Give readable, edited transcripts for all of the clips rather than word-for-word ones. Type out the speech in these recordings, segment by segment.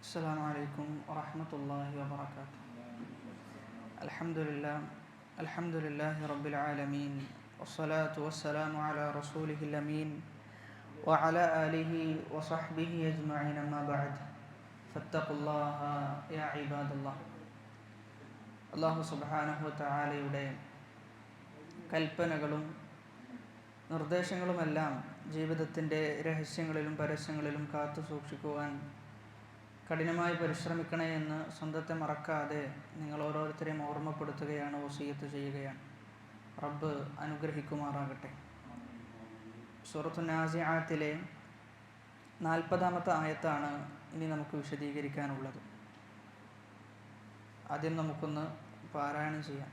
السلام عليكم ورحمة الله وبركاته. الحمد لله رب العالمين، والصلاة والسلام على رسوله الأمين وعلى آله وصحبه أجمعين، أما بعد فاتقوا الله يا عباد الله. അല്ലാഹു സുബ്ഹാനഹു വതആലയുടെ കൽപ്പനകളും നിർദ്ദേശങ്ങളുമെല്ലാം ജീവിതത്തിൻ്റെ രഹസ്യങ്ങളിലും പരസ്യങ്ങളിലും കാത്തു സൂക്ഷിക്കുവാൻ കഠിനമായി പരിശ്രമിക്കണേ എന്ന് സ്വന്തത്തെ മറക്കാതെ നിങ്ങൾ ഓരോരുത്തരെയും ഓർമ്മപ്പെടുത്തുകയാണ്, വസിയത്ത് ചെയ്യുകയാണ്. റബ്ബ് അനുഗ്രഹിക്കുമാറാകട്ടെ. സൂറത്തു നാസിആത്തിലെ 40-ാമത്തെ ആയത്താണ് ഇനി നമുക്ക് വിശദീകരിക്കാനുള്ളത്. ആദ്യം നമുക്കൊന്ന് പാരായണം ചെയ്യാം.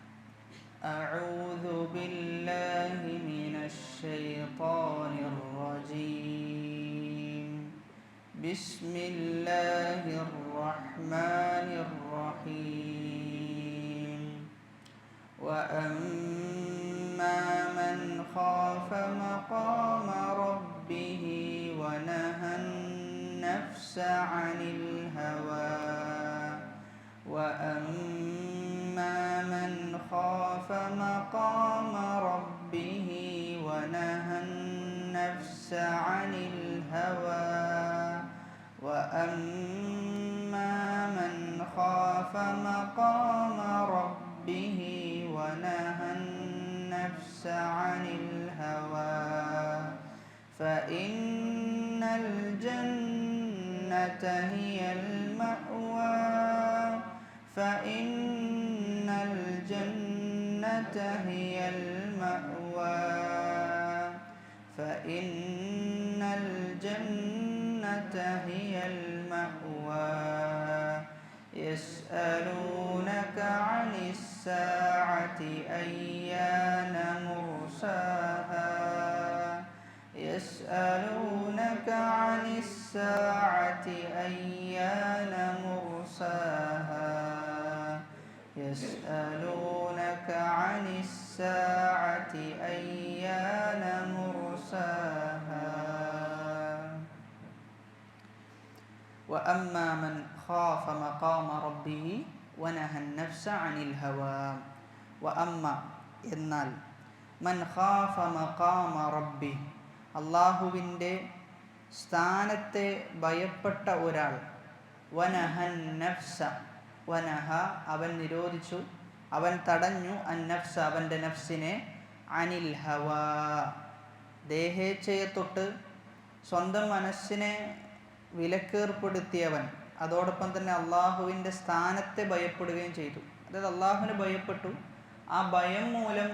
അഊദു ബില്ലാഹി മിനശ് ശൈത്വാനിർ റജീം. ബിസ്മില്ലാഹിർ റഹ്മാനിർ റഹീം. വഅമ്മാ മൻ ഖാഫ മഖാമ റബ്ബിഹി വനഹൻ നഫ്സ അനിൽ ഹവാ. وأما من خاف مقام ربه ونهى النفس عن الهوى وأما من خاف مقام ربه ونهى النفس عن الهوى فإن الجنة هي المأوى فإن الجنة هي المأوى فإن الجنة هي المأوى يسألونك عن الساعة أيان مرساها يسألونك عن الساعة أيان مرساها يسألونك عن الساعة أيان مرساها وأما من خاف مقام ربه ونهى النفس عن الهوى وأما എന്നാൽ മൻ ഖാഫ മഖാമ റബ്ബി, അള്ളാഹുവിൻ്റെ സ്ഥാനത്തെ ഭയപ്പെട്ട ഒരാൾ, വനഹൻ നഫ്സ, വനഹ അവൻ നിരോധിച്ചു, അവൻ തടഞ്ഞു, അൻ നഫ്സ അവൻ്റെ നഫ്സിനെ, അനിൽ ഹവാ ദേഹേച്ഛയെ തൊട്ട് സ്വന്തം മനസ്സിനെ വിലക്കേർപ്പെടുത്തിയവൻ, അതോടൊപ്പം തന്നെ അള്ളാഹുവിൻ്റെ സ്ഥാനത്തെ ഭയപ്പെടുകയും ചെയ്തു. അതായത് അള്ളാഹുവിനെ ഭയപ്പെട്ടു, ആ ഭയം മൂലം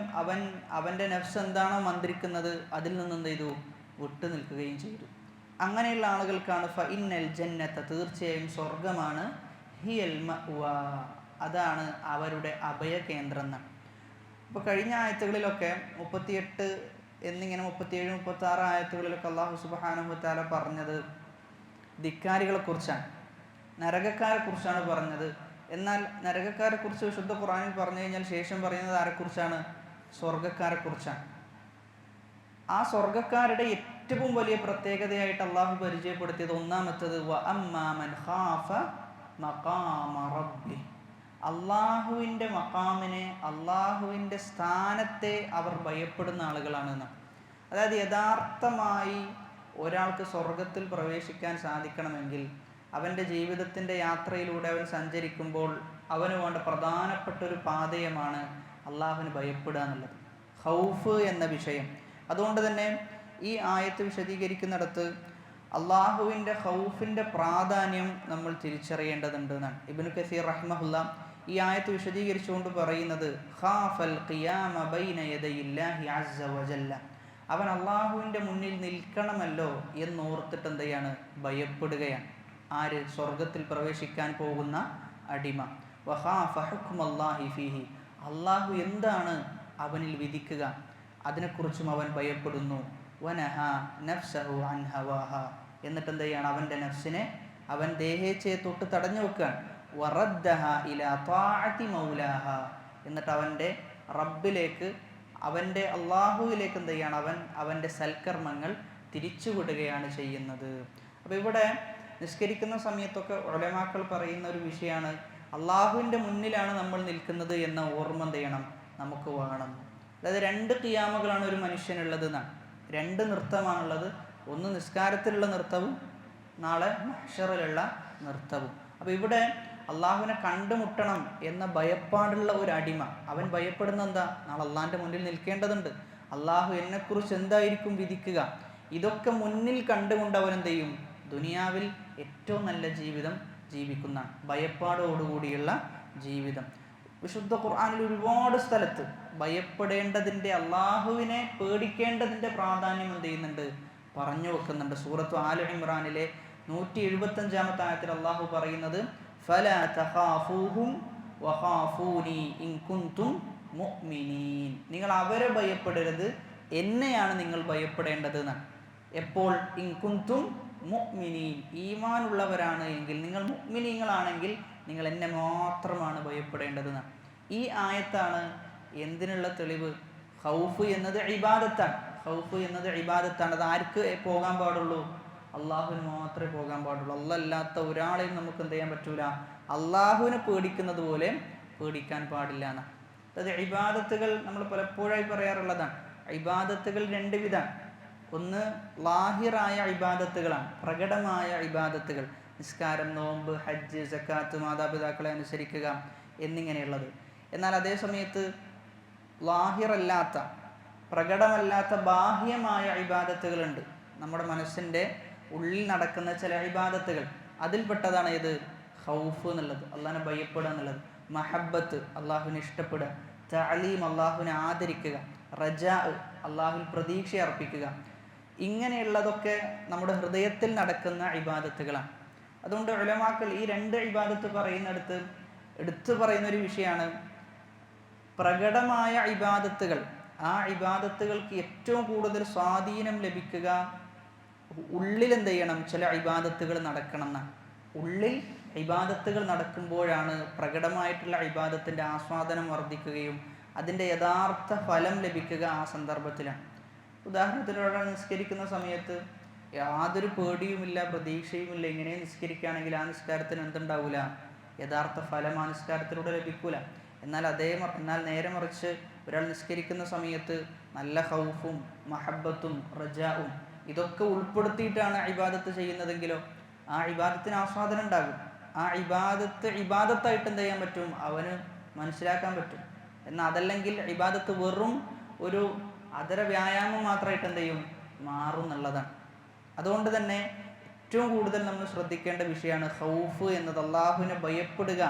അവൻ്റെ നഫ്സ് എന്താണോ മന്ത്രിക്കുന്നത് അതിൽ നിന്ന് എന്ത് ചെയ്തു, വിട്ടു നിൽക്കുകയും ചെയ്തു. അങ്ങനെയുള്ള ആളുകൾക്കാണ് ഫഇന്നൽ ജന്നത, തീർച്ചയായും സ്വർഗമാണ്, ഹിയൽ മഅ്വാ അതാണ് അവരുടെ അഭയകേന്ദ്രം എന്നാണ്. അപ്പോൾ കഴിഞ്ഞ ആയത്തുകളിലൊക്കെ 38 എന്നിങ്ങനെ 37, 36 ആയത്തുകളിലൊക്കെ അല്ലാഹു സുബ്ഹാനഹു വതആല പറഞ്ഞത് ധിക്കാരികളെക്കുറിച്ചാണ്, നരകക്കാരെക്കുറിച്ചാണ് പറഞ്ഞത്. എന്നാൽ നരകക്കാരെക്കുറിച്ച് വിശുദ്ധ ഖുർആനിൽ പറഞ്ഞു കഴിഞ്ഞാൽ ശേഷം പറയുന്നത് ആരെക്കുറിച്ചാണ്? സ്വർഗക്കാരെക്കുറിച്ചാണ്. ആ സ്വർഗക്കാരുടെ ഏറ്റവും വലിയ പ്രത്യേകതയായിട്ട് അള്ളാഹു പരിചയപ്പെടുത്തിയത് ഒന്നാമത്തത് വഅമ്മാ മൻ ഖാഫ മഖാമ റബ്ബി, അള്ളാഹുവിൻ്റെ മഖാമിനെ, അള്ളാഹുവിൻ്റെ സ്ഥാനത്തെ അവർ ഭയപ്പെടുന്ന ആളുകളാണെന്ന്. അതായത് യഥാർത്ഥമായി ഒരാൾക്ക് സ്വർഗത്തിൽ പ്രവേശിക്കാൻ സാധിക്കണമെങ്കിൽ അവൻ്റെ ജീവിതത്തിൻ്റെ യാത്രയിലൂടെ അവൻ സഞ്ചരിക്കുമ്പോൾ അവന് വേണ്ട പ്രധാനപ്പെട്ട ഒരു പാതയമാണ് അള്ളാഹുവിന് ഭയപ്പെടുക എന്നുള്ളത്, ഖൗഫ് എന്ന വിഷയം. അതുകൊണ്ട് തന്നെ ഈ ആയത്ത് വിശദീകരിക്കുന്നിടത്ത് അള്ളാഹുവിൻ്റെ ഖൗഫിൻ്റെ പ്രാധാന്യം നമ്മൾ തിരിച്ചറിയേണ്ടതുണ്ട് എന്നാണ് ഇബ്നു കസീർ റഹിമഹുല്ല ഈ ആയത്ത് വിശദീകരിച്ചുകൊണ്ട് പറയുന്നത്, ഖാഫൽ ഖിയാമ ബൈന യദയില്ലാഹി അസ്സ വജല്ല, അവൻ അള്ളാഹുവിൻ്റെ മുന്നിൽ നിൽക്കണമല്ലോ എന്നോർത്തിട്ട് എന്ത് ചെയ്യാണ്, ഭയപ്പെടുകയാണ്. ആര്? സ്വർഗത്തിൽ പ്രവേശിക്കാൻ പോകുന്ന അടിമ. വഖാഫ ഹുക്മല്ലാഹി ഫീഹി, അള്ളാഹു എന്താണ് അവനിൽ വിധിക്കുക അതിനെക്കുറിച്ചും അവൻ ഭയപ്പെടുന്നു. വനഹ നഫ്സഹു അൻ ഹവാഹ, എന്നിട്ട് എന്ത് ചെയ്യാണ്, അവൻ്റെ നഫ്സിനെ, അവൻ ദേഹേച്ഛയെ തൊട്ട് തടഞ്ഞു വെക്കാൻ. വറദ്ദഹ ഇലാ ത്വാഅതി മൗലാഹ, എന്നിട്ട് അവൻ്റെ റബ്ബിലേക്ക്, അവൻ്റെ അള്ളാഹുവിലേക്ക് എന്ത് ചെയ്യാണ്, അവൻ്റെ സൽക്കർമ്മങ്ങൾ തിരിച്ചുവിടുകയാണ് ചെയ്യുന്നത്. അപ്പോൾ ഇവിടെ നിസ്കരിക്കുന്ന സമയത്തൊക്കെ ഉലമാക്കൾ പറയുന്ന ഒരു വിഷയമാണ്, അള്ളാഹുവിൻ്റെ മുന്നിലാണ് നമ്മൾ നിൽക്കുന്നത് എന്ന ഓർമ്മ എന്ത് ചെയ്യണം, നമുക്ക് വേണം. അതായത് 2 ഖിയാമകളാണ് ഒരു മനുഷ്യനുള്ളത് എന്നാണ്. 2 നൃത്തമാണുള്ളത്. ഒന്ന് നിസ്കാരത്തിലുള്ള നൃത്തവും നാളെ മഹ്ശറിലുള്ള നൃത്തവും. അപ്പോൾ ഇവിടെ അള്ളാഹുവിനെ കണ്ടുമുട്ടണം എന്ന ഭയപ്പാടുള്ള ഒരു അടിമ, അവൻ ഭയപ്പെടുന്ന എന്താ, നാളെ അള്ളാഹിൻ്റെ മുന്നിൽ നിൽക്കേണ്ടതുണ്ട്, അള്ളാഹു എന്നെക്കുറിച്ച് എന്തായിരിക്കും വിധിക്കുക, ഇതൊക്കെ മുന്നിൽ കണ്ടുകൊണ്ട് അവൻ എന്ത് ചെയ്യും, ദുനിയാവിൽ ഏറ്റവും നല്ല ജീവിതം ജീവിക്കുന്ന, ഭയപ്പാടോടുകൂടിയുള്ള ജീവിതം. വിശുദ്ധ ഖുർആനിൽ ഒരുപാട് സ്ഥലത്ത് ഭയപ്പെടേണ്ടതിൻ്റെ, അള്ളാഹുവിനെ പേടിക്കേണ്ടതിൻ്റെ പ്രാധാന്യം എന്ത് ചെയ്യുന്നുണ്ട്, പറഞ്ഞു വെക്കുന്നുണ്ട്. സൂറത്ത് ആല ഇമ്രാനിലെ 175-ാമത്തെ ആയത്തിൽ അള്ളാഹു പറയുന്നത്, ഫലാ തഖാഫൂഹും വഖാഫൂനി ഇൻ കുൻതും മുഅ്മിനീൻ, നിങ്ങൾ അവരെ ഭയപ്പെടരുത്, എന്നെയാണ് നിങ്ങൾ ഭയപ്പെടേണ്ടത് എന്നാണ്. എപ്പോൾ? ഇൻ കുൻതും മുഅ്മിനീൻ, ഈമാൻ ഉള്ളവരാണ് എങ്കിൽ, നിങ്ങൾ മുഅ്മിനീങ്ങളാണെങ്കിൽ നിങ്ങൾ എന്നെ മാത്രമാണ് ഭയപ്പെടേണ്ടത് എന്നാണ്. ഈ ആയത്താണ് എന്തിനുള്ള തെളിവ്? ഖൗഫ് എന്നത് ഇബാദത്താണ്. ഖൗഫ് എന്നത് ഇബാദത്താണ്. അത് ആർക്ക് പോകാൻ പാടുള്ളൂ? അള്ളാഹുവിന് മാത്രമേ പോകാൻ പാടുള്ളൂ. അല്ലാത്ത ഒരാളെയും നമുക്ക് എന്ത് ചെയ്യാൻ പറ്റൂല, അള്ളാഹുവിനെ പേടിക്കുന്നത് പോലെ പേടിക്കാൻ പാടില്ല എന്നാണ്. അതായത് ഇബാദത്തുകൾ നമ്മൾ പലപ്പോഴായി പറയാറുള്ളതാണ്. ഇബാദത്തുകൾ 2 വിധമാണ്. ഒന്ന് ലാഹിറായ ഇബാദത്തുകളാണ്, പ്രകടമായ ഇബാദത്തുകൾ, നിസ്കാരം, നോമ്പ്, ഹജ്ജ്, സക്കാത്ത്, മാതാപിതാക്കളെ അനുസരിക്കുക എന്നിങ്ങനെയുള്ളത്. എന്നാൽ അതേ സമയത്ത് ലാഹിറല്ലാത്ത, പ്രകടമല്ലാത്ത ബാഹ്യമായ ഇബാദത്തുകളുണ്ട്. നമ്മുടെ മനസ്സിൻ്റെ ഉള്ളിൽ നടക്കുന്ന ചില ഇബാദത്തുകൾ, അതിൽപ്പെട്ടതാണ് ഏത്? ഖൗഫ് എന്നുള്ളത്, അള്ളാഹിനെ ഭയപ്പെടുക എന്നുള്ളത്. മഹബ്ബത്ത്, അള്ളാഹുവിനെ ഇഷ്ടപ്പെടുക. തഅലീം, അള്ളാഹുവിനെ ആദരിക്കുക. റജാ, അള്ളാഹുവിൽ പ്രതീക്ഷ അർപ്പിക്കുക. ഇങ്ങനെയുള്ളതൊക്കെ നമ്മുടെ ഹൃദയത്തിൽ നടക്കുന്ന ഇബാദത്തുകളാണ്. അതുകൊണ്ട് ഉലമാക്കൾ ഈ 2 ഇബാദത്ത് പറയുന്നിടത്ത് എടുത്തു പറയുന്ന ഒരു വിഷയമാണ്, പ്രകടമായ ഇബാദത്തുകൾ, ആ ഇബാദത്തുകൾക്ക് ഏറ്റവും കൂടുതൽ സ്വാധീനം ലഭിക്കുക ഉള്ളിൽ എന്ത് ചെയ്യണം, ചില ഇബാദത്തുകൾ നടക്കണം എന്നാണ്. ഉള്ളിൽ ഇബാദത്തുകൾ നടക്കുമ്പോഴാണ് പ്രകടമായിട്ടുള്ള ഇബാദത്തിൻ്റെ ആസ്വാദനം വർദ്ധിക്കുകയും അതിൻ്റെ യഥാർത്ഥ ഫലം ലഭിക്കുക ആ സന്ദർഭത്തിലാണ്. ഉദാഹരണത്തിന് ഒരാൾ നിസ്കരിക്കുന്ന സമയത്ത് യാതൊരു പേടിയുമില്ല, പ്രതീക്ഷയുമില്ല, ഇങ്ങനെ നിസ്കരിക്കുകയാണെങ്കിൽ ആ നിസ്കാരത്തിന് എന്തുണ്ടാവില്ല, യഥാർത്ഥ ഫലം ആ നിസ്കാരത്തിലൂടെ ലഭിക്കൂല. എന്നാൽ നേരെ മറിച്ച് ഒരാൾ നിസ്കരിക്കുന്ന സമയത്ത് നല്ല ഖൗഫും മഹബ്ബത്തും റജാവും ഇതൊക്കെ ഉൾപ്പെടുത്തിയിട്ടാണ് ഇബാദത്ത് ചെയ്യുന്നതെങ്കിലോ ആ ഇബാദത്തിന് ആസ്വാദനം ഉണ്ടാകും. ആ ഇബാദത്തായിട്ട് എന്ത് ചെയ്യാൻ പറ്റും, അവന് മനസ്സിലാക്കാൻ പറ്റും. എന്നാൽ അതല്ലെങ്കിൽ ഇബാദത്ത് വെറും ഒരു അതര വ്യായാമം മാത്രമായിട്ട് എന്ത് ചെയ്യും, മാറും എന്നുള്ളതാണ്. അതുകൊണ്ട് തന്നെ ഏറ്റവും കൂടുതൽ നമ്മൾ ശ്രദ്ധിക്കേണ്ട വിഷയമാണ് ഖൗഫ് എന്നത്. അള്ളാഹുവിനെ ഭയപ്പെടുക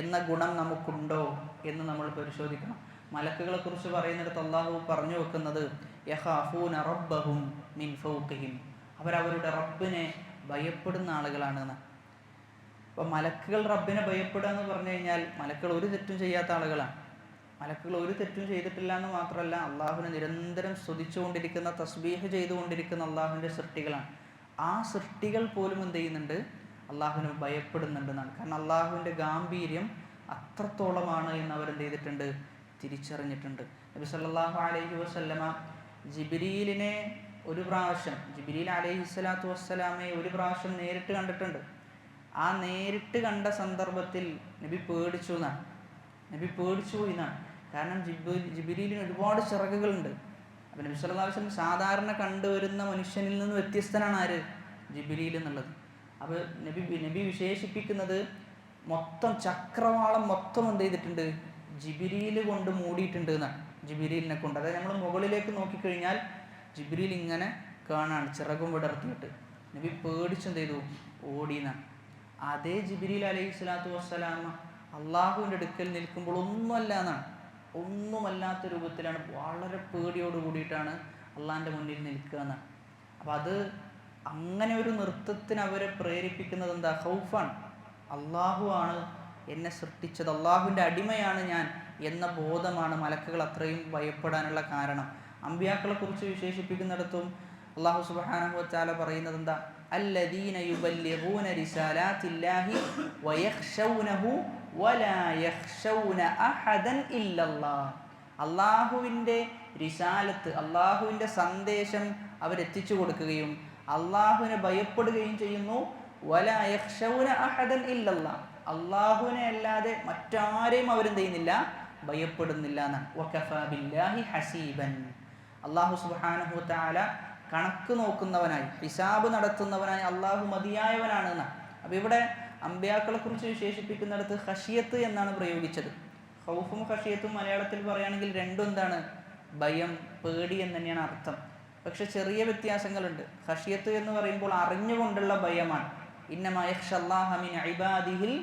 എന്ന ഗുണം നമുക്കുണ്ടോ എന്ന് നമ്മൾ പരിശോധിക്കണം. മലക്കുകളെ കുറിച്ച് പറയുന്നിടത്ത് അള്ളാഹു പറഞ്ഞു വെക്കുന്നത് യഖാഫൂന റബ്ബഹും മിൻ ഫൗഖിഹിം, അവരവരുടെ റബ്ബിനെ ഭയപ്പെടുന്ന ആളുകളാണെന്ന്. അപ്പോൾ മലക്കുകൾ റബ്ബിനെ ഭയപ്പെടുക എന്ന് പറഞ്ഞു കഴിഞ്ഞാൽ മലക്കുകൾ ഒരു തെറ്റും ചെയ്യാത്ത ആളുകളാണ്. മലക്കുകൾ ഒരു തെറ്റും ചെയ്തിട്ടില്ല എന്ന് മാത്രമല്ല, അള്ളാഹുവിനെ നിരന്തരം സ്തുതിച്ചുകൊണ്ടിരിക്കുന്ന, തസ്ബീഹ് ചെയ്തുകൊണ്ടിരിക്കുന്ന അള്ളാഹുവിൻ്റെ സൃഷ്ടികളാണ്. ആ സൃഷ്ടികൾ പോലും എന്ത് ചെയ്യുന്നുണ്ട്, അള്ളാഹുവിനെ ഭയപ്പെടുന്നുണ്ടെന്നാണ്. കാരണം അള്ളാഹുവിൻ്റെ ഗാംഭീര്യം അത്രത്തോളമാണ് എന്ന് അവരെന്ത് ചെയ്തിട്ടുണ്ട്, തിരിച്ചറിഞ്ഞിട്ടുണ്ട്. നബി സല്ലല്ലാഹു അലൈഹി വസല്ലമ ജിബ്രീലിനെ ഒരു പ്രാവശ്യം, ജിബ്രീൽ അലൈഹിസ്സലാത്തു വസ്സലാമയെ ഒരു പ്രാവശ്യം നേരിട്ട് കണ്ടിട്ടുണ്ട്. ആ നേരിട്ട് കണ്ട സന്ദർഭത്തിൽ നബി പേടിച്ചു പോയി എന്നാണ്. കാരണം ജിബ്രീലിന് ഒരുപാട് ചിറകുകളുണ്ട്. അപ്പം നബി സല്ലല്ലാഹു അലൈഹി വസല്ലം സാധാരണ കണ്ടുവരുന്ന മനുഷ്യനിൽ നിന്ന് വ്യത്യസ്തനാണ് ആര്, ജിബ്രീൽ എന്നുള്ളത്. അപ്പോൾ നബി വിശേഷിപ്പിക്കുന്നത് മൊത്തം ചക്രവാളം മൊത്തം എന്ത് ചെയ്തിട്ടുണ്ട്, ജിബ്രീൽ കൊണ്ട് മൂടിയിട്ടുണ്ട് എന്നാണ്. ജിബ്രീലിനെ കൊണ്ട്, അതായത് നമ്മൾ മുകളിലേക്ക് നോക്കിക്കഴിഞ്ഞാൽ ജിബ്രീൽ ഇങ്ങനെ കാണാണ് ചിറകും വിടർത്തിയിട്ട്. നബി പേടിച്ചെന്ത് ചെയ്തു, ഓടിയെന്നാണ്. അതേ ജിബ്രീൽ അലൈഹി സ്വലാത്തു വസ്സലാമ അള്ളാഹുവിൻ്റെ അടുക്കൽ നിൽക്കുമ്പോൾ ഒന്നുമല്ലാത്ത രൂപത്തിലാണ്, വളരെ പേടിയോട് കൂടിയിട്ടാണ് അള്ളാഹിൻ്റെ മുന്നിൽ നിൽക്കുക എന്നാണ്. അപ്പം അത് അങ്ങനെ ഒരു നൃത്തത്തിന് അവരെ പ്രേരിപ്പിക്കുന്നത് എന്താ, ഖൗഫാണ്. അള്ളാഹു ആണ് എന്നെ സൃഷ്ടിച്ചത്, അള്ളാഹുവിൻ്റെ അടിമയാണ് ഞാൻ എന്ന ബോധമാണ് മലക്കുകൾ അത്രയും ഭയപ്പെടാനുള്ള കാരണം. അമ്പിയാക്കളെ കുറിച്ച് വിശേഷിപ്പിക്കുന്നിടത്തും അള്ളാഹു സുബ്ഹാനഹു വ തആല പറയുന്നത് എന്താ, അല്ലദീന യുബല്ലിഗൂന റിസാലാത്തില്ലാഹി വയഖ്ശൗനഹു വലാ യഖ്ശൗന അഹദൻ ഇല്ലല്ലാഹ്. അള്ളാഹുവിൻ്റെ റിസാലത്ത്, അള്ളാഹുവിൻ്റെ സന്ദേശം അവരെത്തിച്ചു കൊടുക്കുകയും അള്ളാഹുവിനെ ഭയപ്പെടുകയും ചെയ്യുന്നു, വലാ യഖ്ശൗന അഹദൻ ഇല്ലല്ലാഹ്, അല്ലാഹുവിനെ അല്ലാതെ മറ്റാരെയും അവരെന്ത് ചെയ്യുന്നില്ല, ഭയപ്പെടുന്നില്ല എന്നാണ്. വകഫാ ബില്ലാഹി ഹസീബൻ, അല്ലാഹു സുബ്ഹാനഹു വ തആല കണക്ക് നോക്കുന്നവനായി, ഹിസാബ് നടത്തുന്നവനായി അല്ലാഹു മതിയായവനാണ് എന്നാണ്. അപ്പോൾ ഇവിടെ അമ്പിയാക്കളെ കുറിച്ച് വിശേഷിപ്പിക്കുന്നിടത്ത് ഖശിയത്ത് എന്നാണ് പ്രയോഗിച്ചത്. ഖൗഫും ഖശിയത്തും മലയാളത്തിൽ പറയുകയാണെങ്കിൽ രണ്ടും എന്താണ്, ഭയം, പേടി എന്ന് തന്നെയാണ് അർത്ഥം. പക്ഷെ ചെറിയ വ്യത്യാസങ്ങളുണ്ട്. ഖശിയത്ത് എന്ന് പറയുമ്പോൾ അറിഞ്ഞുകൊണ്ടുള്ള ഭയമാണ്. ഇന്നമാ യഖ്ശല്ലാഹ മിൻ ഇബാദിഹിൽ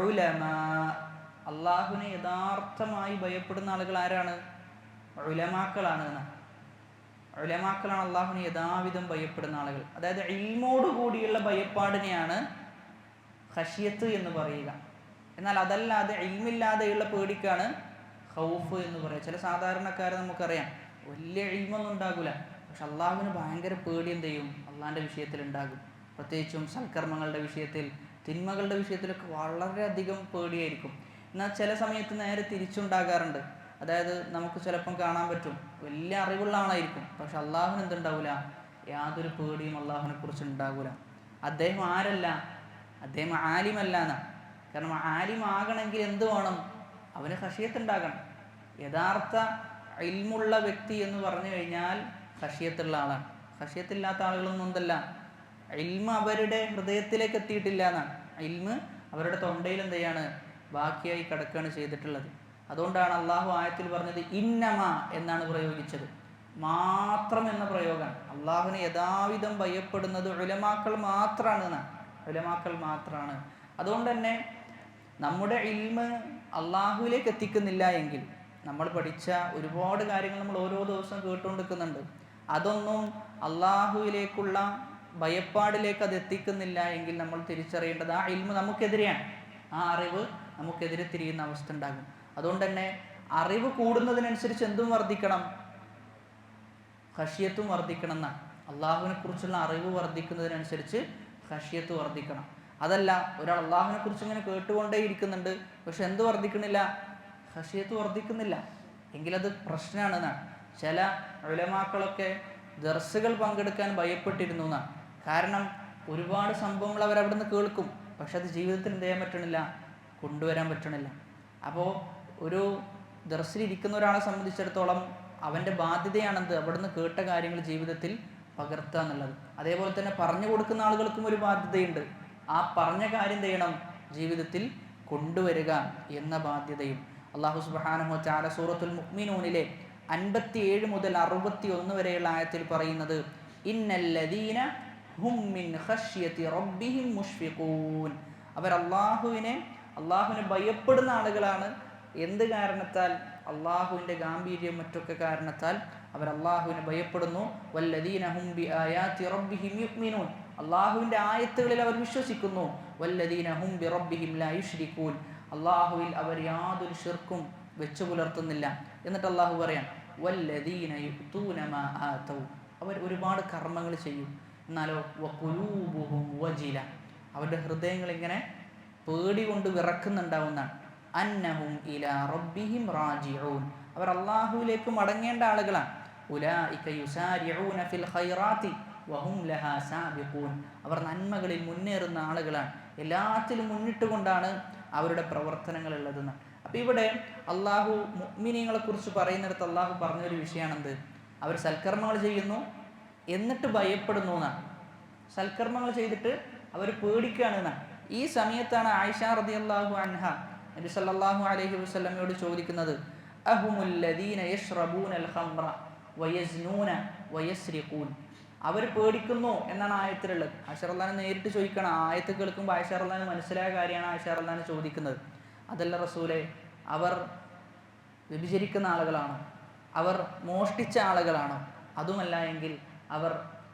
ഉലമാ, അള്ളാഹുവിനെ യഥാർത്ഥമായി ഭയപ്പെടുന്ന ആളുകൾ ആരാണ്? ഉലമാക്കളാണ് എന്നാണ്. ഉലമാക്കളാണ് അള്ളാഹുവിനെ യഥാവിധം ഭയപ്പെടുന്ന ആളുകൾ. അതായത് ഇൽമോട് കൂടിയുള്ള ഭയപ്പാടിനെയാണ് ഖശിയത്ത് എന്ന് പറയുക. എന്നാൽ അതല്ലാതെ ഇൽമില്ലാതെയുള്ള പേടിക്കാണ് ഖൗഫ് എന്ന് പറയുക. ചില സാധാരണക്കാരെ നമുക്കറിയാം, വലിയ ഇൽമൊന്നും ഉണ്ടാകില്ല, പക്ഷെ അള്ളാഹുവിന് ഭയങ്കര പേടി എന്ത് ചെയ്യും, അള്ളാഹിൻ്റെ വിഷയത്തിൽ ഉണ്ടാകും. പ്രത്യേകിച്ചും സൽക്കർമ്മങ്ങളുടെ വിഷയത്തിൽ, തിന്മകളുടെ വിഷയത്തിലൊക്കെ വളരെയധികം പേടിയായിരിക്കും. എന്നാൽ ചില സമയത്ത് നേരെ തിരിച്ചുണ്ടാകാറുണ്ട്. അതായത് നമുക്ക് ചിലപ്പം കാണാൻ പറ്റും, വലിയ അറിവുള്ള ആളായിരിക്കും, പക്ഷെ അള്ളാഹുവിന് എന്തുണ്ടാവില്ല, യാതൊരു പേടിയും അള്ളാഹുവിനെ കുറിച്ച് ഉണ്ടാകില്ല. അദ്ദേഹം ആരല്ല, അദ്ദേഹം ആലിമല്ല എന്നാണ്. കാരണം ആലിമാകണമെങ്കിൽ എന്ത് വേണം, അവന് ഖശിയത്ത് ഉണ്ടാകണം. യഥാർത്ഥ ഇൽമുള്ള വ്യക്തി എന്ന് പറഞ്ഞു കഴിഞ്ഞാൽ ഖശിയത്തുള്ള ആളാണ്. ഖശിയത്തില്ലാത്ത ആളുകളൊന്നും എന്തല്ല, ഇൽമ അവരുടെ ഹൃദയത്തിലേക്ക് എത്തിയിട്ടില്ല എന്നാണ്. ഇൽമ് അവരുടെ തൊണ്ടയിൽ എന്ത് ചെയ്യാണ്, ബാക്കിയായി കിടക്കുകയാണ് ചെയ്തിട്ടുള്ളത്. അതുകൊണ്ടാണ് അള്ളാഹു ആയത്തിൽ പറഞ്ഞത് ഇന്നമ എന്നാണ് പ്രയോഗിച്ചത്, മാത്രം എന്ന പ്രയോഗമാണ്. അള്ളാഹുവിനെ യഥാവിധം ഭയപ്പെടുന്നത് ഉലമാക്കൾ മാത്രമാണ് എന്നാണ്, ഉലമാക്കൾ മാത്രമാണ്. അതുകൊണ്ട് തന്നെ നമ്മുടെ ഇൽമ് അള്ളാഹുവിലേക്ക് എത്തിക്കുന്നില്ല എങ്കിൽ, നമ്മൾ പഠിച്ച ഒരുപാട് കാര്യങ്ങൾ നമ്മൾ ഓരോ ദിവസവും കേട്ടുകൊണ്ടിരിക്കുന്നുണ്ട്, അതൊന്നും അള്ളാഹുവിലേക്കുള്ള ഭയപ്പാടിലേക്ക് അത് എത്തിക്കുന്നില്ല എങ്കിൽ നമ്മൾ തിരിച്ചറിയേണ്ടത് ആ ഇൽമ് നമുക്കെതിരെയാണ്, ആ അറിവ് നമുക്കെതിരെ തിരിയുന്ന അവസ്ഥ ഉണ്ടാകും. അതുകൊണ്ട് തന്നെ അറിവ് കൂടുന്നതിനനുസരിച്ച് എന്തും വർദ്ധിക്കണം, ഖശിയത്തും വർദ്ധിക്കണം എന്നാണ്. അള്ളാഹുവിനെ കുറിച്ചുള്ള അറിവ് വർദ്ധിക്കുന്നതിനനുസരിച്ച് ഖശിയത്ത് വർദ്ധിക്കണം. അതല്ല, ഒരാൾ അള്ളാഹുവിനെ കുറിച്ച് ഇങ്ങനെ കേട്ടുകൊണ്ടേ ഇരിക്കുന്നുണ്ട്, പക്ഷെ എന്ത് വർദ്ധിക്കണില്ല, ഖശിയത്ത് വർദ്ധിക്കുന്നില്ല, എങ്കിലത് പ്രശ്നമാണ് എന്നാണ്. ചില ഉലമാക്കളൊക്കെ ദർസുകൾ പങ്കെടുക്കാൻ ഭയപ്പെട്ടിരുന്നു എന്നാണ്. കാരണം ഒരുപാട് സംഭവങ്ങൾ അവരവിടെ നിന്ന് കേൾക്കും, പക്ഷെ അത് ജീവിതത്തിൽ എന്ത് ചെയ്യാൻ പറ്റണില്ല, കൊണ്ടുവരാൻ പറ്റണില്ല. അപ്പോൾ ഒരു ദർസിലിരിക്കുന്ന ഒരാളെ സംബന്ധിച്ചിടത്തോളം അവൻ്റെ ബാധ്യതയാണെന്ത്, അവിടുന്ന് കേട്ട കാര്യങ്ങൾ ജീവിതത്തിൽ പകർത്തുക എന്നുള്ളത്. അതേപോലെ തന്നെ പറഞ്ഞു കൊടുക്കുന്ന ആളുകൾക്കും ഒരു ബാധ്യതയുണ്ട്, ആ പറഞ്ഞ കാര്യം ചെയ്യണം, ജീവിതത്തിൽ കൊണ്ടുവരിക എന്ന ബാധ്യതയും. അല്ലാഹു സുബ്ഹാനഹു വ തആല സൂറത്തുൽ മുഅ്മിനൂനിലെ 57 മുതൽ 61 വരെയുള്ള ആയത്തിൽ പറയുന്നത് ഇന്നല്ലദീന ഹും മിൻ ഖശ്യതി റബ്ബിഹിം മുഷ്ഫിഖൂൻ, അവർ അള്ളാഹുവിനെ ഭയപ്പെടുന്ന ആളുകളാണ്. എന്ത് കാരണത്താൽ? അള്ളാഹുവിൻ്റെ ഗാംഭീര്യം മറ്റൊക്കെ കാരണത്താൽ അവർ അള്ളാഹുവിനെ ഭയപ്പെടുന്നു. വല്ലദീന ഹും ബിആയാതി റബ്ബിഹിം യുഅ്മിനൂൻ, അള്ളാഹുവിൻ്റെ ആയത്തുകളിൽ അവർ വിശ്വസിക്കുന്നു. വല്ലദീന ഹും ബിറബ്ബിഹിം ലാ യുശ്രികൂൻ, അള്ളാഹുവിൽ അവർ യാതൊരു ശിർക്കും വെച്ചു പുലർത്തുന്നില്ല. എന്നിട്ട് അള്ളാഹു പറയാം വല്ലദീന യുഅ്തൂന മാ ആതൗ, അവർ ഒരുപാട് കർമ്മങ്ങൾ ചെയ്യും, എന്നാലോ വഖുലൂബുഹും വജില, അവരുടെ ഹൃദയങ്ങൾ ഇങ്ങനെ പേടി കൊണ്ട് വിറക്കുന്നുണ്ടാവുന്നതാണ്. അന്നഹും ഇലാ റബ്ബിഹിം റാജിഊൻ, അവർ അള്ളാഹുവിലേക്ക് മടങ്ങേണ്ട ആളുകളാണ്. ഉലൈക യുസാരിഊന ഫിൽ ഖൈറാത്തി വഹും ലഹാ സാബിഖൂൻ, അവർ നന്മകളിൽ മുന്നേറുന്ന ആളുകളാണ്, എല്ലാത്തിലും മുന്നിട്ടുകൊണ്ടാണ് അവരുടെ പ്രവർത്തനങ്ങൾ ഉള്ളതെന്ന്. അപ്പോൾ ഇവിടെ അള്ളാഹു മുഅ്മിനീങ്ങളെ കുറിച്ച് പറയുന്നിടത്ത് അള്ളാഹു പറഞ്ഞൊരു വിഷയമാണെന്ത്, അവർ സൽക്കർമ്മങ്ങൾ ചെയ്യുന്നു എന്നിട്ട് ഭയപ്പെടുന്നു എന്നാണ്. സൽക്കർമ്മങ്ങൾ ചെയ്തിട്ട് അവർ പേടിക്കുകയാണ് എന്നാണ്. ഈ സമയത്താണ് ആയിഷ റളിയല്ലാഹു അൻഹ നബി സല്ലല്ലാഹു അലൈഹി വസല്ലമയോട് ചോദിക്കുന്നത് അഹുമുല്ലദീന യശ്റബൂനൽ ഖംറ വയസ്നൂന വയസ്രിഖൂൻ, അവർ പേടിക്കുന്നു എന്നാണ് ആയത്തിലുള്ളത്. ആയിഷ റളിയല്ലാഹു അൻഹ നേരിട്ട് ചോദിക്കണം. ആയത്ത് കേൾക്കുമ്പോൾ ആയിഷ റളിയല്ലാഹു അൻഹ മനസ്സിലായ കാര്യമാണ് ആയിഷ റളിയല്ലാഹു അൻഹ ചോദിക്കുന്നത്. അതല്ല റസൂലേ, അവർ വ്യഭിചരിക്കുന്ന ആളുകളാണോ, അവർ മോഷ്ടിച്ച ആളുകളാണോ, അതുമല്ല എങ്കിൽ അവർ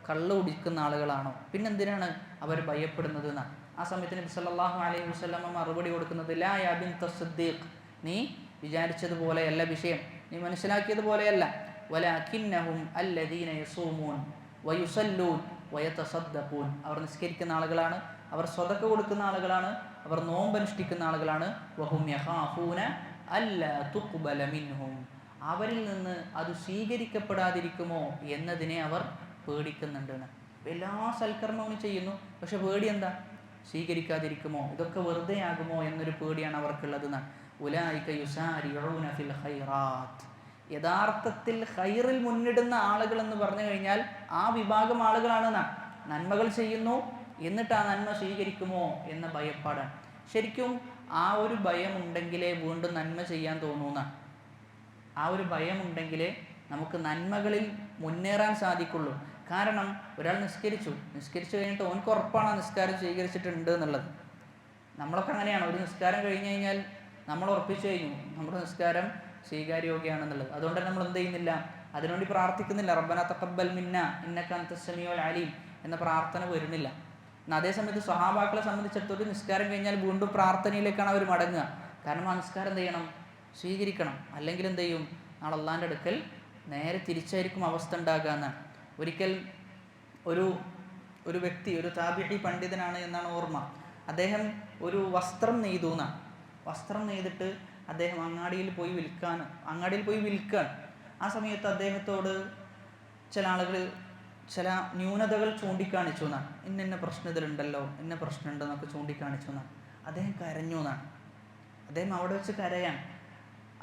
കള്ളു കുടിക്കുന്ന ആളുകളാണോ, പിന്നെന്തിനാണ് അവർ ഭയപ്പെടുന്നത് എന്നാണ്. ആ സമയത്ത് നബി സല്ലല്ലാഹു അലൈഹി വസല്ലമ മറുപടി കൊടുക്കുന്നത് ലാ യാ ബിൻത സിദ്ദീഖ്, നീ വിചാരിച്ചതുപോലെയല്ല വിഷയം, നീ മനസ്സിലാക്കിയതുപോലെയല്ല. വലാകിന്നഹും അല്ലദീന യസൂമൂൻ വയുസല്ലൂൻ വയതസദ്ദഖൂൻ, അവർ നിസ്കരിക്കുന്ന ആളുകളാണ്, അവർ സ്വതക്ക കൊടുക്കുന്ന ആളുകളാണ്, അവർ നോമ്പനുഷ്ഠിക്കുന്ന ആളുകളാണ്. വഹും യഖാഫൂന അല്ലാ തുഖ്ബല മിൻഹും, അവരിൽ നിന്ന് അത് സ്വീകരിക്കപ്പെടാതിരിക്കുമോ എന്നതിനെ അവർ പേടിക്കുന്നുണ്ടെന്ന്. എല്ലാ സൽക്കർമ്മവും ചെയ്യുന്നു, പക്ഷെ പേടി എന്താ? സ്വീകരിക്കാതിരിക്കുമോ, ഇതൊക്കെ വെറുതെ ആകുമോ എന്നൊരു പേടിയാണ് അവർക്കുള്ളത്. ഉലൈക യുസാരിഊന ഫിൽ ഖൈറാത്ത്. യഥാർത്ഥത്തിൽ ഖൈറിൽ മുന്നിടുന്ന ആളുകൾ എന്ന് പറഞ്ഞു കഴിഞ്ഞാൽ ആ വിഭാഗം ആളുകളാണ്. നന്മകൾ ചെയ്യുന്നു, എന്നിട്ട് ആ നന്മ സ്വീകരിക്കുമോ എന്ന ഭയപ്പാടാണ്. ശരിക്കും ആ ഒരു ഭയമുണ്ടെങ്കിലേ വീണ്ടും നന്മ ചെയ്യാൻ തോന്നുന്ന, ആ ഒരു ഭയമുണ്ടെങ്കിലേ നമുക്ക് നന്മകളിൽ മുന്നേറാൻ സാധിക്കുള്ളൂ. കാരണം ഒരാൾ നിസ്കരിച്ചു കഴിഞ്ഞിട്ട് ഓൻക്ക് ഉറപ്പാണ് നിസ്കാരം സ്വീകരിച്ചിട്ടുണ്ട് എന്നുള്ളത്. നമ്മളൊക്കെ അങ്ങനെയാണ്, ഒരു നിസ്കാരം കഴിഞ്ഞ് കഴിഞ്ഞാൽ നമ്മൾ ഉറപ്പിച്ചു കഴിഞ്ഞു നമ്മുടെ നിസ്കാരം സ്വീകാര്യോഗ്യമാണെന്നുള്ളത്. അതുകൊണ്ട് തന്നെ നമ്മൾ എന്ത് ചെയ്യുന്നില്ല, അതിനുവേണ്ടി പ്രാർത്ഥിക്കുന്നില്ല. റബ്ബന തഖബ്ബൽ മിന്ന ഇന്നക അൻതസ് സമീഉൽ അലീം എന്ന പ്രാർത്ഥന വരുന്നില്ല. എന്നാൽ അതേസമയത്ത് സ്വഹാബാക്കളെ സംബന്ധിച്ചിടത്തോളം നിസ്കാരം കഴിഞ്ഞാൽ വീണ്ടും പ്രാർത്ഥനയിലേക്കാണ് അവർ മടങ്ങുക. കാരണം ആ നിസ്കാരം എന്ത് ചെയ്യണം? സ്വീകരിക്കണം. അല്ലെങ്കിൽ എന്ത് ചെയ്യും? നാളെ അള്ളാൻ്റെ അടുക്കൽ നേരെ തിരിച്ചായിരിക്കും അവസ്ഥ ഉണ്ടാകുക എന്നാണ്. ഒരിക്കൽ ഒരു വ്യക്തി, ഒരു താബിഈ പണ്ഡിതനാണ് എന്നാണ് ഓർമ്മ, അദ്ദേഹം ഒരു വസ്ത്രം നെയ്തു എന്നാണ്. വസ്ത്രം നെയ്തിട്ട് അദ്ദേഹം അങ്ങാടിയിൽ പോയി വിൽക്കാൻ. ആ സമയത്ത് അദ്ദേഹത്തോട് ചില ആളുകൾ ചില ന്യൂനതകൾ ചൂണ്ടിക്കാണിച്ചു എന്നാണ്. ഇന്ന പ്രശ്നം ഇതിലുണ്ടല്ലോ, ഇന്ന പ്രശ്നമുണ്ടെന്നൊക്കെ ചൂണ്ടിക്കാണിച്ചു എന്നാണ്. അദ്ദേഹം കരഞ്ഞു എന്നാണ്. അദ്ദേഹം അവിടെ വെച്ച് കരയാൻ.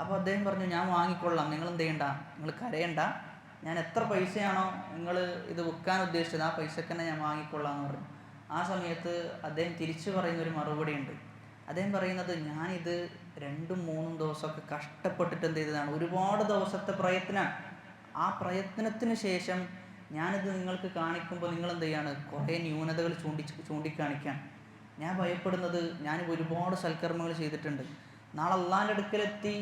അപ്പോൾ അദ്ദേഹം പറഞ്ഞു, ഞാൻ വാങ്ങിക്കൊള്ളാം, നിങ്ങൾ എന്ത് ചെയ്യണ്ട, നിങ്ങൾ കരയണ്ട, ഞാൻ എത്ര പൈസയാണോ നിങ്ങൾ ഇത് വിൽക്കാൻ ഉദ്ദേശിച്ചത് ആ പൈസക്ക് തന്നെ ഞാൻ വാങ്ങിക്കൊള്ളാം എന്ന് പറഞ്ഞു. ആ സമയത്ത് അദ്ദേഹം തിരിച്ചു പറയുന്നൊരു മറുപടി ഉണ്ട്. അദ്ദേഹം പറയുന്നത്, ഞാനിത് 2-3 ദിവസമൊക്കെ കഷ്ടപ്പെട്ടിട്ട് എന്ത് ചെയ്തതാണ്, ഒരുപാട് ദിവസത്തെ പ്രയത്നമാണ്. ആ പ്രയത്നത്തിന് ശേഷം ഞാനിത് നിങ്ങൾക്ക് കാണിക്കുമ്പോൾ നിങ്ങൾ എന്ത് ചെയ്യാണ്, കുറേ ന്യൂനതകൾ ചൂണ്ടിക്കാണിക്കാൻ. ഞാൻ ഭയപ്പെടുന്നത്, ഞാൻ ഒരുപാട് സൽക്കർമ്മങ്ങൾ ചെയ്തിട്ടുണ്ട്, നാളെ അള്ളാൻ്റെ അടുക്കലെത്തി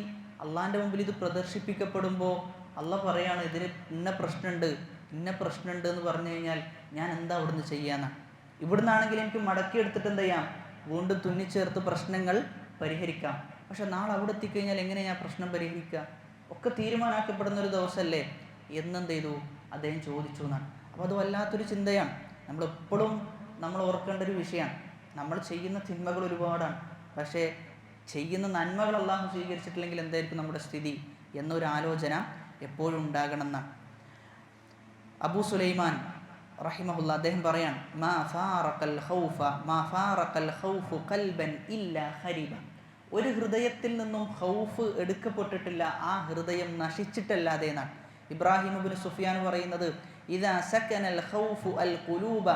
അള്ളാൻ്റെ മുമ്പിൽ ഇത് പ്രദർശിപ്പിക്കപ്പെടുമ്പോൾ അള്ളാഹ് പറയാണ്, ഇതിന് ഇന്ന പ്രശ്നമുണ്ട് എന്ന് പറഞ്ഞു കഴിഞ്ഞാൽ ഞാൻ എന്താ അവിടുന്ന് ചെയ്യാന്നാണ്. ഇവിടുന്നാണെങ്കിൽ എനിക്ക് മടക്കിയെടുത്തിട്ട് എന്ത് ചെയ്യാം, വീണ്ടും തുന്നിച്ചേർത്ത് പ്രശ്നങ്ങൾ പരിഹരിക്കാം. പക്ഷെ നാളെ അവിടെ എത്തിക്കഴിഞ്ഞാൽ എങ്ങനെയാണ് പ്രശ്നം പരിഹരിക്കുക? ഒക്കെ തീരുമാനാക്കപ്പെടുന്നൊരു ദിവസമല്ലേ എന്നെന്ത് ചെയ്തു അദ്ദേഹം ചോദിച്ചു എന്നാണ്. അപ്പോൾ അത് വല്ലാത്തൊരു ചിന്തയാണ്. നമ്മളെപ്പോഴും നമ്മൾ ഓർക്കേണ്ട ഒരു വിഷയമാണ്. നമ്മൾ ചെയ്യുന്ന തിന്മകൾ ഒരുപാടാണ്, പക്ഷേ ചെയ്യുന്ന നന്മകൾ അള്ളാഹു സ്വീകരിച്ചിട്ടില്ലെങ്കിൽ എന്തായിരിക്കും നമ്മുടെ സ്ഥിതി എന്നൊരു ആലോചന എപ്പോഴും ഉണ്ടാകണം എന്നാണ്. അബൂ സുലൈമാൻ റഹിമഹുല്ലാ അദ്ദേഹം പറയാണ്, മാ ഫാറഖൽ ഖൗഫു ഖൽബൻ ഇല്ലാ ഖരിബ. ഒരു ഹൃദയത്തിൽ നിന്നും ഖൗഫ് എടുക്കപ്പെട്ടിട്ടില്ല, ആ ഹൃദയം നശിച്ചിട്ടല്ലാതെ എന്നാണ്. ഇബ്രാഹിം ഇബ്നു സുഫിയാൻ പറയുന്നത്, ഇദാ സകനൽ ഖൗഫു അൽ ഖുലൂബ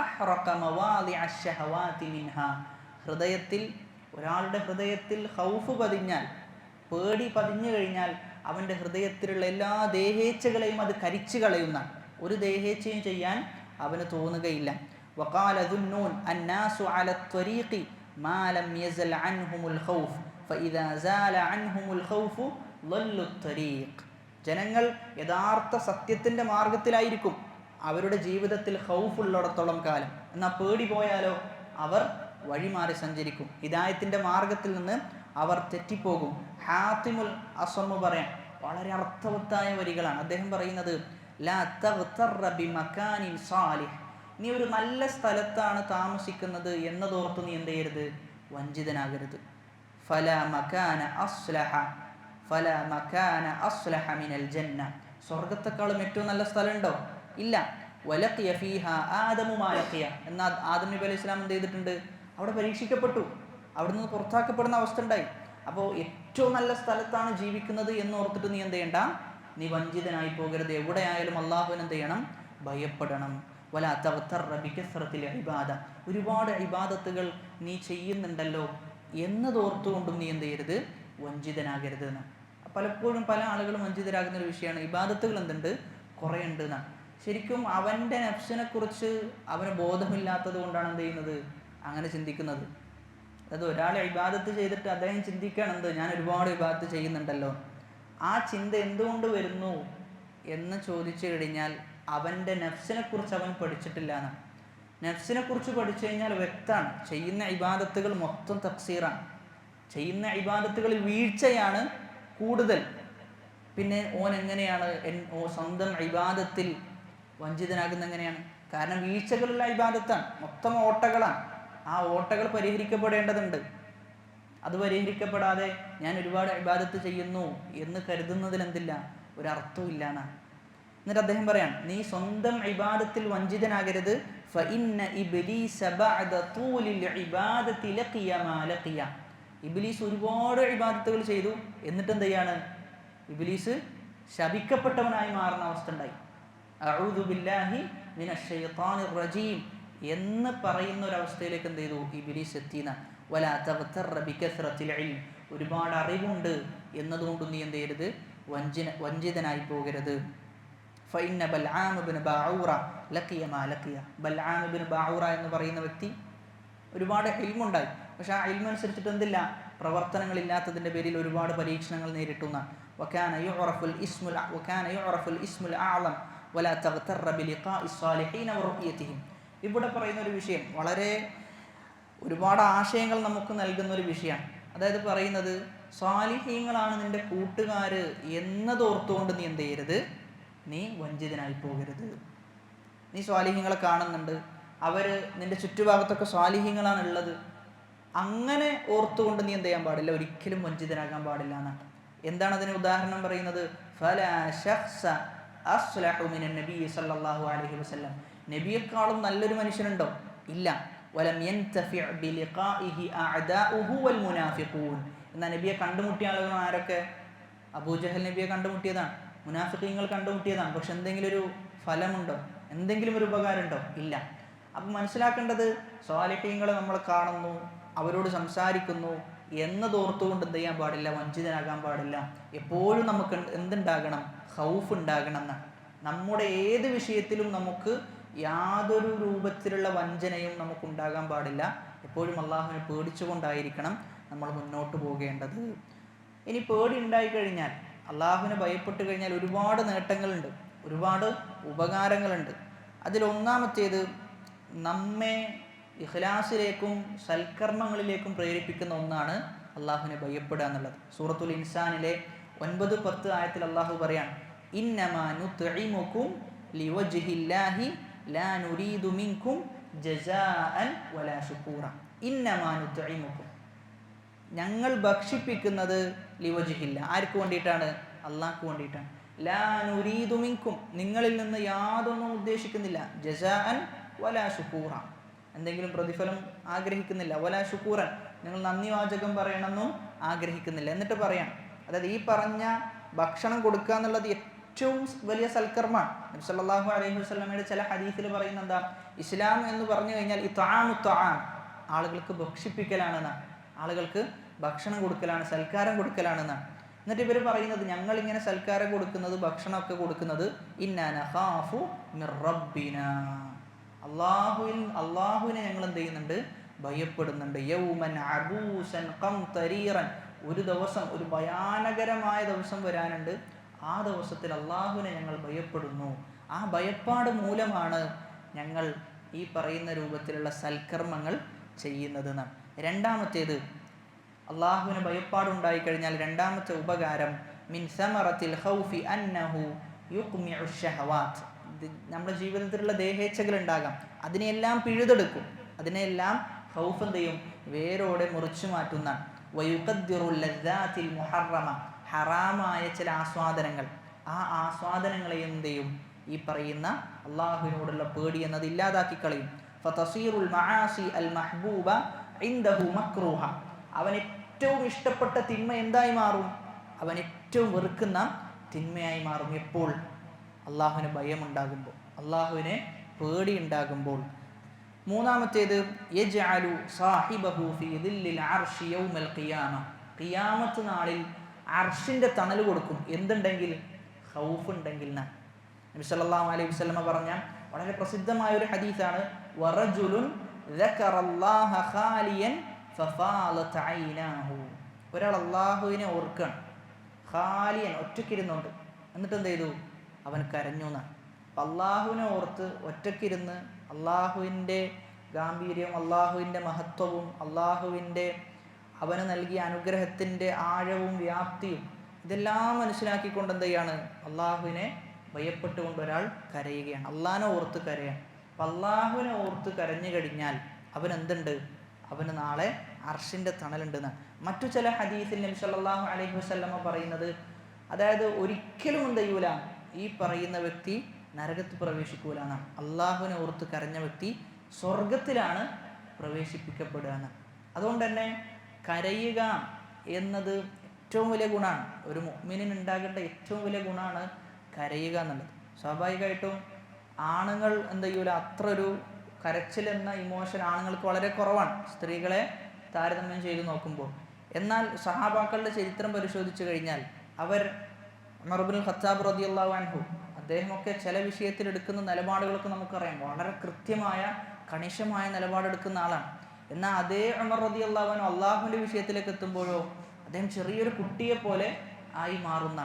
അഹ്റഖ മവാദിഅ അശ്ശഹവാതി മിൻഹാ. ഒരാളുടെ ഹൃദയത്തിൽ ഖൗഫ് പതിഞ്ഞാൽ, പേടി പതിഞ്ഞു കഴിഞ്ഞാൽ അവൻ്റെ ഹൃദയത്തിലുള്ള എല്ലാ ദേഹേച്ഛകളെയും അത് കരിച്ചു കളയുന്ന, ഒരു ദേഹേച്ഛയും ചെയ്യാൻ അവന് തോന്നുകയില്ല. വഖാല ദുന്നൂൻ അന്നാസു അല ത്വരീഖി മാ ലം യസൽ അൻഹുൽ ഖൗഫ് ഫഇദാ സാല അൻഹുൽ ഖൗഫ് ളല്ലു ത്വരീഖ്. ജനങ്ങൾ യഥാർത്ഥ സത്യത്തിൻ്റെ മാർഗത്തിലായിരിക്കും അവരുടെ ജീവിതത്തിൽ ഖൗഫ് ഉള്ളിടത്തോളം കാലം. എന്നാൽ പേടി പോയാലോ അവർ വഴിമാറി സഞ്ചരിക്കും, ഹിദായത്തിൻ്റെ മാർഗത്തിൽ നിന്ന് അവർ തെറ്റിപ്പോകും. ഹാത്തിമുൽ അസമ്മു പറയാൻ വളരെ അർത്ഥവത്തായ വരികളാണ്. അദ്ദേഹം പറയുന്നത്, ലാ തഗ്തറ ബിമകാനിൻ സാലിഹ്. നീ ഒരു നല്ല സ്ഥലത്താണ് താമസിക്കുന്നത് എന്നതോർത്ത് നീ എന്ത് ചെയ്യരുത്, വഞ്ചിതനാകരുത്. ഫലാ മകാന അസ്ലഹ മിനൽ ജന്ന. സ്വർഗത്തെക്കാളും ഏറ്റവും നല്ല സ്ഥലമുണ്ടോ? ഇല്ല. വലഖിയ ഫീഹാ ആദമു മാ ലഖിയ. എന്നാൽ ആദം നബി അലൈഹി സ്വലാം എന്ത് ചെയ്തിട്ടുണ്ട്, അവിടെ പരീക്ഷിക്കപ്പെട്ടു, അവിടെ നിന്ന് പുറത്താക്കപ്പെടുന്ന അവസ്ഥ ഉണ്ടായി. അപ്പോൾ ഏറ്റവും നല്ല സ്ഥലത്താണ് ജീവിക്കുന്നത് എന്ന് ഓർത്തിട്ട് നീ എന്ത് ചെയ്യണ്ട, നീ വഞ്ചിതനായി പോകരുത്. എവിടെയായാലും അള്ളാഹുവിനെ എന്ത് ചെയ്യണം, ഭയപ്പെടണം. വലാ തഗ്തറ ബികസ്റത്തിൽ ഇബാദ. ഒരുപാട് ഇബാദത്തുകൾ നീ ചെയ്യുന്നുണ്ടല്ലോ എന്നതോർത്തുകൊണ്ടും നീ എന്ത് ചെയ്യരുത്, വഞ്ചിതനാകരുത് എന്ന്. പലപ്പോഴും പല ആളുകളും വഞ്ചിതരാകുന്ന ഒരു വിഷയമാണ്, ഇബാദത്തുകൾ എന്തുണ്ട്, കുറേ ഉണ്ട് എന്നാണ്. ശരിക്കും അവൻ്റെ നഫ്സിനെ കുറിച്ച് അവന് ബോധമില്ലാത്തത് കൊണ്ടാണ് എന്ത് ചെയ്യുന്നത്, അങ്ങനെ ചിന്തിക്കുന്നത്. അതായത് ഒരാൾ ഇബാദത്ത് ചെയ്തിട്ട് അദ്ദേഹം ചിന്തിക്കുകയാണ്, എന്ത്, ഞാൻ ഒരുപാട് ഇബാദത്ത് ചെയ്യുന്നുണ്ടല്ലോ. ആ ചിന്ത എന്തുകൊണ്ട് വരുന്നു എന്ന് ചോദിച്ചു കഴിഞ്ഞാൽ അവൻ്റെ നഫ്സിനെ കുറിച്ച് അവൻ പഠിച്ചിട്ടില്ല എന്നാണ്. നഫ്സിനെ കുറിച്ച് പഠിച്ചു കഴിഞ്ഞാൽ വ്യക്തമാണ്, ചെയ്യുന്ന ഇബാദത്തുകൾ മൊത്തം തക്സീറാണ്, ചെയ്യുന്ന ഇബാദത്തുകളിൽ വീഴ്ചയാണ് കൂടുതൽ. പിന്നെ ഓൻ എങ്ങനെയാണ് സ്വന്തം ഇബാദത്തിൽ വഞ്ചിതനാകുന്ന എങ്ങനെയാണ്? കാരണം വീഴ്ചകളുള്ള ഇബാദത്താണ്, മൊത്തം ഓട്ടകളാണ്. ആ ഓട്ടകൾ പരിഹരിക്കപ്പെടേണ്ടതുണ്ട്. അത് പരിഹരിക്കപ്പെടാതെ ഞാൻ ഒരുപാട് ഇബാദത്ത് ചെയ്യുന്നു എന്ന് കരുതുന്നതിൽ എന്തില്ല, ഒരർത്ഥവും ഇല്ല എന്നാണ്. എന്നിട്ട് അദ്ദേഹം പറയാം, നീ സ്വന്തം ഇബാദത്തിൽ വഞ്ചിതനാകരുത്. ഇബ്ലീസ് ഒരുപാട് ഇബാദത്തുകൾ ചെയ്തു, എന്നിട്ട് എന്ത് ചെയ്യാണ്? ഇബ്ലീസ് ശപിക്കപ്പെട്ടവനായി മാറുന്ന അവസ്ഥ ഉണ്ടായി. അഊദു ബില്ലാഹി മിനശ് ശൈത്താനിർ റജീം എന്ന് പറയുന്ന ഒരവസ്ഥയിലേക്ക് എന്ത് ചെയ്തു? ഇബ്ലീസ് എത്തിന. വലാ തഗ്തറ ബികസ്റത്തിൽ ഇൽം, ഒരുപാട് അറിവുണ്ട് എന്നതുകൊണ്ട് നീ എന്ത് ചെയ്യരുത്? വഞ്ചിതനായി പോകരുത്. ഫഇന്ന ബൽആം ഇബ്നു ബഊറ ലഖിയ മാ ലഖിയ. ബൽആം ഇബ്നു ബഊറ എന്ന് പറയുന്ന വ്യക്തി ഒരുപാട് ഇൽമുണ്ടായി, പക്ഷെ ആ ഇൽമ അനുസരിച്ചിട്ട് എന്തില്ല? പ്രവർത്തനങ്ങളില്ലാത്തതിൻ്റെ പേരിൽ ഒരുപാട് പരീക്ഷണങ്ങൾ നേരിട്ടുന്ന. വകാന യുഅറഫുൽ ഇസ്മുൽ അഅ്ളം വലാ തഗ്തറ ബിലിഖാഇ സ്സാലിഹീന വറുഖിയതിഹിം. ഇവിടെ പറയുന്ന ഒരു വിഷയം വളരെ ഒരുപാട് ആശയങ്ങൾ നമുക്ക് നൽകുന്ന ഒരു വിഷയമാണ്. അതായത് പറയുന്നത്, സ്വാലിഹീങ്ങളാണ് നിന്റെ കൂട്ടുകാർ എന്നതോർത്തുകൊണ്ട് നീ എന്ത് ചെയ്യരുത്? നീ വഞ്ചിതനായി പോകരുത്. നീ സ്വാലിഹീങ്ങളെ കാണുന്നുണ്ട്, അവർ നിന്റെ ചുറ്റുഭാഗത്തൊക്കെ സ്വാലിഹീങ്ങളാണ് ഉള്ളത്, അങ്ങനെ ഓർത്തുകൊണ്ട് നീ എന്ത് ചെയ്യാൻ പാടില്ല? ഒരിക്കലും വഞ്ചിതനാകാൻ പാടില്ല എന്നാണ്. എന്താണ് അതിന് ഉദാഹരണം പറയുന്നത്? ഫലാ ശഖ്സ അസ്ലഹു മിനൻ നബി സല്ലല്ലാഹു അലൈഹി വസല്ലം. നബിയെക്കാളും നല്ലൊരു മനുഷ്യനുണ്ടോ? ഇല്ല. വലം യൻതഫിഅ ബിലിഖാഇഹി അഅദാഉഹു വൽ മുനാഫിഖൂൻ. എന്നാൽ നബിയെ കണ്ടുമുട്ടിയ ആളുകൾ ആരൊക്കെ? അബൂജഹൽ നബിയെ കണ്ടുമുട്ടിയതാണ്, മുനാഫിഖീങ്ങൾ കണ്ടുമുട്ടിയതാണ്. പക്ഷെ എന്തെങ്കിലും ഒരു ഫലമുണ്ടോ? എന്തെങ്കിലും ഒരു ഉപകാരമുണ്ടോ? ഇല്ല. അപ്പം മനസ്സിലാക്കേണ്ടത്, സ്വാലിഹീങ്ങളെ നമ്മൾ കാണുന്നു, അവരോട് സംസാരിക്കുന്നു എന്നതോർത്തുകൊണ്ട് എന്ത് ചെയ്യാൻ പാടില്ല? വഞ്ചിതനാകാൻ പാടില്ല. എപ്പോഴും നമുക്ക് എന്തുണ്ടാകണം? ഖൗഫ് ഉണ്ടാകണം എന്നാണ്. നമ്മുടെ ഏത് വിഷയത്തിലും നമുക്ക് യാതൊരു രൂപത്തിലുള്ള വഞ്ചനയും നമുക്കുണ്ടാകാൻ പാടില്ല. എപ്പോഴും അള്ളാഹുവിനെ പേടിച്ചുകൊണ്ടായിരിക്കണം നമ്മൾ മുന്നോട്ട് പോകേണ്ടത്. ഇനി പേടി ഉണ്ടായിക്കഴിഞ്ഞാൽ, അള്ളാഹുവിനെ ഭയപ്പെട്ട് കഴിഞ്ഞാൽ ഒരുപാട് നേട്ടങ്ങളുണ്ട്, ഒരുപാട് ഉപകാരങ്ങളുണ്ട്. അതിലൊന്നാമത്തേത്, നമ്മെ ഇഖ്ലാസിലേക്കും സൽക്കർമ്മങ്ങളിലേക്കും പ്രേരിപ്പിക്കുന്ന ഒന്നാണ് അള്ളാഹുവിനെ ഭയപ്പെടുക എന്നുള്ളത്. സൂറത്തുൽ ഇൻസാനിലെ 9-10 ആയത്തിൽ അള്ളാഹു പറയാൻ, ഇന്നമാ നുത്ഇമുകും ലിവജ്ഹില്ലാഹി ലാ നുരീദു മിൻകും ജസാഅൻ വലാ ശുകൂറ. ഇന്നമാ നുത്ഇമുകും, ഞങ്ങൾ ഭക്ഷിപ്പിക്കുന്നത് ലിവജ്ഹില്ല, ആർക്ക് വേണ്ടിയിട്ടാണ്? അള്ളാഹ്ക്ക് വേണ്ടിയിട്ടാണ്. ലാ നുരീദു മിൻകും, നിങ്ങളിൽ നിന്ന് യാതൊന്നും ഉദ്ദേശിക്കുന്നില്ല. ജസാഅൻ വലാ ശുകൂറ, എന്തെങ്കിലും പ്രതിഫലം ആഗ്രഹിക്കുന്നില്ല. വലാ ശുക്കൂറൻ, നിങ്ങൾ നന്ദി വാചകം പറയണമെന്നും ആഗ്രഹിക്കുന്നില്ല. എന്നിട്ട് പറയാം, അതായത് ഈ പറഞ്ഞ ഭക്ഷണം കൊടുക്കുക എന്നുള്ളത് ഏറ്റവും വലിയ സൽക്കർമ്മമാണ്. നബി സല്ലല്ലാഹു അലൈഹി വസല്ലമയുടെ ചില ഹദീസിൽ പറയുന്ന എന്താ? ഇസ്ലാം എന്ന് പറഞ്ഞു കഴിഞ്ഞാൽ ഇത്ആമു ത്വആം, ആളുകൾക്ക് ഭക്ഷിപ്പിക്കലാണെന്നാണ്, ആളുകൾക്ക് ഭക്ഷണം കൊടുക്കലാണ്, സൽക്കാരം കൊടുക്കലാണെന്നാണ്. എന്നിട്ട് ഇവർ പറയുന്നത്, ഞങ്ങൾ ഇങ്ങനെ സൽക്കാരം കൊടുക്കുന്നത്, ഭക്ഷണമൊക്കെ കൊടുക്കുന്നത്, ഇന്നാ നഖാഫു മിർ റബ്ബിനാ, അള്ളാഹുവിനെ ഞങ്ങൾ എന്ത് ചെയ്യുന്നുണ്ട്? ഭയപ്പെടുന്നുണ്ട്. യൗമൻ അബൂസൻ ഖംതരീറൻ, ഒരു ദിവസം, ഒരു ഭയാനകരമായ ദിവസം വരാനുണ്ട്, ആ ദിവസത്തിൽ അള്ളാഹുവിനെ ഞങ്ങൾ ഭയപ്പെടുന്നു. ആ ഭയപ്പാട് മൂലമാണ് ഞങ്ങൾ ഈ പറയുന്ന രൂപത്തിലുള്ള സൽക്കർമ്മങ്ങൾ ചെയ്യുന്നത് എന്നാണ്. രണ്ടാമത്തേത്, അള്ളാഹുവിന് ഭയപ്പാടുണ്ടായിക്കഴിഞ്ഞാൽ രണ്ടാമത്തെ ഉപകാരം, മിൻ സമറത്തിൽ ഖൗഫി അന്നഹു യുഖ്മിഉ ശഹവാത്ത്, നമ്മുടെ ജീവിതത്തിലുള്ള ദേഹേച്ഛകൾ ഉണ്ടാകാം, അതിനെയെല്ലാം പിഴുതെടുക്കും, അതിനെല്ലാം ഖൗഫ് എന്ത് ചെയ്യും? വേരോടെ മുറിച്ചു മാറ്റുന്ന. വയുഖദ്ദിറുൽ ലദ്ദാത്തിൽ മുഹറമ, ഹറാമായ ചില ആസ്വാദനങ്ങൾ, ആ ആസ്വാദനങ്ങളെ എന്ത് ചെയ്യും? ഈ പറയുന്ന അള്ളാഹുവിനോടുള്ള പേടി എന്നത് ഇല്ലാതാക്കി കളയും. ഫതസീറുൽ മആസി അൽ മഹ്ബൂബ ഇൻദഹു മക്റൂഹ, അവൻ ഏറ്റവും ഇഷ്ടപ്പെട്ട തിന്മ എന്തായി മാറും? അവൻ ഏറ്റവും വെറുക്കുന്ന തിന്മയായി മാറും. എപ്പോൾ? അള്ളാഹുവിന് ഭയമുണ്ടാകുമ്പോൾ, അള്ളാഹുവിനെ പേടി ഉണ്ടാകുമ്പോൾ. മൂന്നാമത്തേത്, യജ്അലു സാഹിബഹു ഫീ ദില്ലിൽ അർശി യൗമൽ ഖിയാമ, ഖിയാമത്ത് നാളിൽ അർശിന്റെ തണൽ കൊടുക്കും. എന്തുണ്ടെങ്കിൽ? ഖൗഫ് ഉണ്ടെങ്കിൽ. നബി സല്ലല്ലാഹു അലൈഹി വസല്ലമ പറഞ്ഞ വളരെ പ്രസിദ്ധമായ ഒരു ഹദീസാണ്, വറജുലുൻ ദക്കറല്ലാഹ ഖാലിയൻ ഫഫാലത ഐനാഹു, ഒരാൾ അള്ളാഹുവിനെ ഓർക്കണം, ഖാലിയൻ, ഒറ്റക്കിരുന്നുണ്ട്, എന്നിട്ട് എന്ത് ചെയ്തു? അവൻ കരഞ്ഞു എന്നാണ്. അപ്പം അള്ളാഹുവിനെ ഓർത്ത് ഒറ്റക്കിരുന്ന് അള്ളാഹുവിൻ്റെ ഗാംഭീര്യം, അള്ളാഹുവിൻ്റെ മഹത്വവും, അള്ളാഹുവിൻ്റെ അവന് നൽകിയ അനുഗ്രഹത്തിൻ്റെ ആഴവും വ്യാപ്തിയും ഇതെല്ലാം മനസ്സിലാക്കിക്കൊണ്ട് എന്ത് ചെയ്യാണ്? അള്ളാഹുവിനെ ഭയപ്പെട്ടുകൊണ്ട് ഒരാൾ കരയുകയാണ്, അള്ളാഹിനെ ഓർത്ത് കരയാണ്. അപ്പം അള്ളാഹുവിനെ ഓർത്ത് കരഞ്ഞു കഴിഞ്ഞാൽ അവൻ എന്തുണ്ട്? അവന് നാളെ അർശിൻ്റെ തണലുണ്ടെന്ന്. മറ്റു ചില ഹദീസിൽ നബി സല്ലല്ലാഹു അലൈഹി വസല്ലമ പറയുന്നത്, അതായത് ഒരിക്കലും എന്ത് ചെയ്യൂല, ഈ പറയുന്ന വ്യക്തി നരകത്തിൽ പ്രവേശിക്കൂല എന്നാണ്. അള്ളാഹുവിനെ ഓർത്ത് കരഞ്ഞ വ്യക്തി സ്വർഗത്തിലാണ് പ്രവേശിപ്പിക്കപ്പെടുക എന്നാണ്. അതുകൊണ്ട് തന്നെ കരയുക എന്നത് ഏറ്റവും വലിയ ഗുണമാണ്. ഒരു മുഅ്മിനിന് ഉണ്ടാകേണ്ട ഏറ്റവും വലിയ ഗുണമാണ് കരയുക എന്നുള്ളത്. സ്വാഭാവികമായിട്ടും ആണുങ്ങൾ എന്ത് ചെയ്യൂല, അത്ര ഒരു കരച്ചിൽ എന്ന ഇമോഷൻ ആണുങ്ങൾക്ക് വളരെ കുറവാണ് സ്ത്രീകളെ താരതമ്യം ചെയ്ത് നോക്കുമ്പോൾ. എന്നാൽ സഹാബാക്കളുടെ ചരിത്രം പരിശോധിച്ചു കഴിഞ്ഞാൽ അവർ ഉമർ ഇബ്നുൽ ഖത്താബ് റളിയല്ലാഹു അൻഹു അദ്ദേഹമൊക്കെ ചില വിഷയത്തിൽ എടുക്കുന്ന നിലപാടുകളൊക്കെ നമുക്കറിയാം, വളരെ കൃത്യമായ കണിശമായ നിലപാടെടുക്കുന്ന ആളാണ്. എന്നാൽ അതേ ഉമർ റളിയല്ലാഹു അൻഹു അള്ളാഹുവിൻ്റെ വിഷയത്തിലേക്ക് എത്തുമ്പോഴോ അദ്ദേഹം ചെറിയൊരു കുട്ടിയെ പോലെ ആയി മാറുന്ന,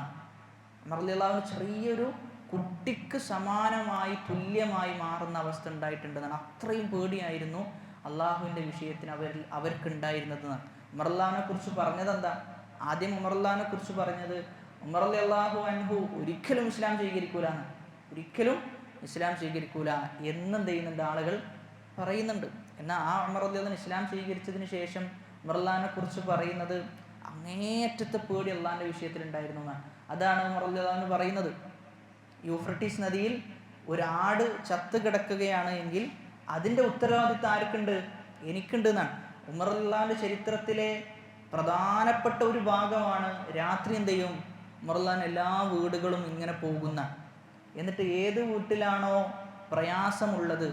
ഉമർ റളിയല്ലാഹു അൻഹു ചെറിയൊരു കുട്ടിക്ക് സമാനമായി തുല്യമായി മാറുന്ന അവസ്ഥ ഉണ്ടായിട്ടുണ്ടെന്നാണ്. അത്രയും പേടിയായിരുന്നു അള്ളാഹുവിൻ്റെ വിഷയത്തിന് അവർക്കുണ്ടായിരുന്നതെന്നാണ്. ഉമർ റളിയല്ലാഹുവിനെ കുറിച്ച് പറഞ്ഞത് എന്താ? ആദ്യം ഉമർ റളിയല്ലാഹുവിനെ കുറിച്ച് പറഞ്ഞത് ഉമർ റളിയല്ലാഹു അൻഹു ഒരിക്കലും ഇസ്ലാം സ്വീകരിക്കൂല, ഒരിക്കലും ഇസ്ലാം സ്വീകരിക്കൂല എന്നെന്ത് ചെയ്യുന്നുണ്ട്, ആളുകൾ പറയുന്നുണ്ട്. എന്നാൽ ആ ഉമർ റളിയല്ലാഹു ഇസ്ലാം സ്വീകരിച്ചതിന് ശേഷം ഉമർ റളിയല്ലാഹുവിനെ കുറിച്ച് പറയുന്നത് അങ്ങേയറ്റത്തെ പേടി അള്ളാഹിൻ്റെ വിഷയത്തിൽ ഉണ്ടായിരുന്നു എന്നാണ്. അതാണ് ഉമർ റളിയല്ലാഹു പറയുന്നത്, യൂഫ്രട്ടീസ് നദിയിൽ ഒരാട് ചത്ത് കിടക്കുകയാണ് എങ്കിൽ അതിൻ്റെ ഉത്തരവാദിത്വം ആർക്കുണ്ട്? എനിക്കുണ്ട് എന്നാണ്. ഉമർ റളിയല്ലാഹുവിൻ്റെ ചരിത്രത്തിലെ പ്രധാനപ്പെട്ട ഒരു ഭാഗമാണ് രാത്രി എന്ത് ചെയ്യും, ഉമർ റളിയല്ലാഹു എല്ലാ വീടുകളും ഇങ്ങനെ പോകുന്ന, എന്നിട്ട് ഏത് വീട്ടിലാണോ പ്രയാസമുള്ളത്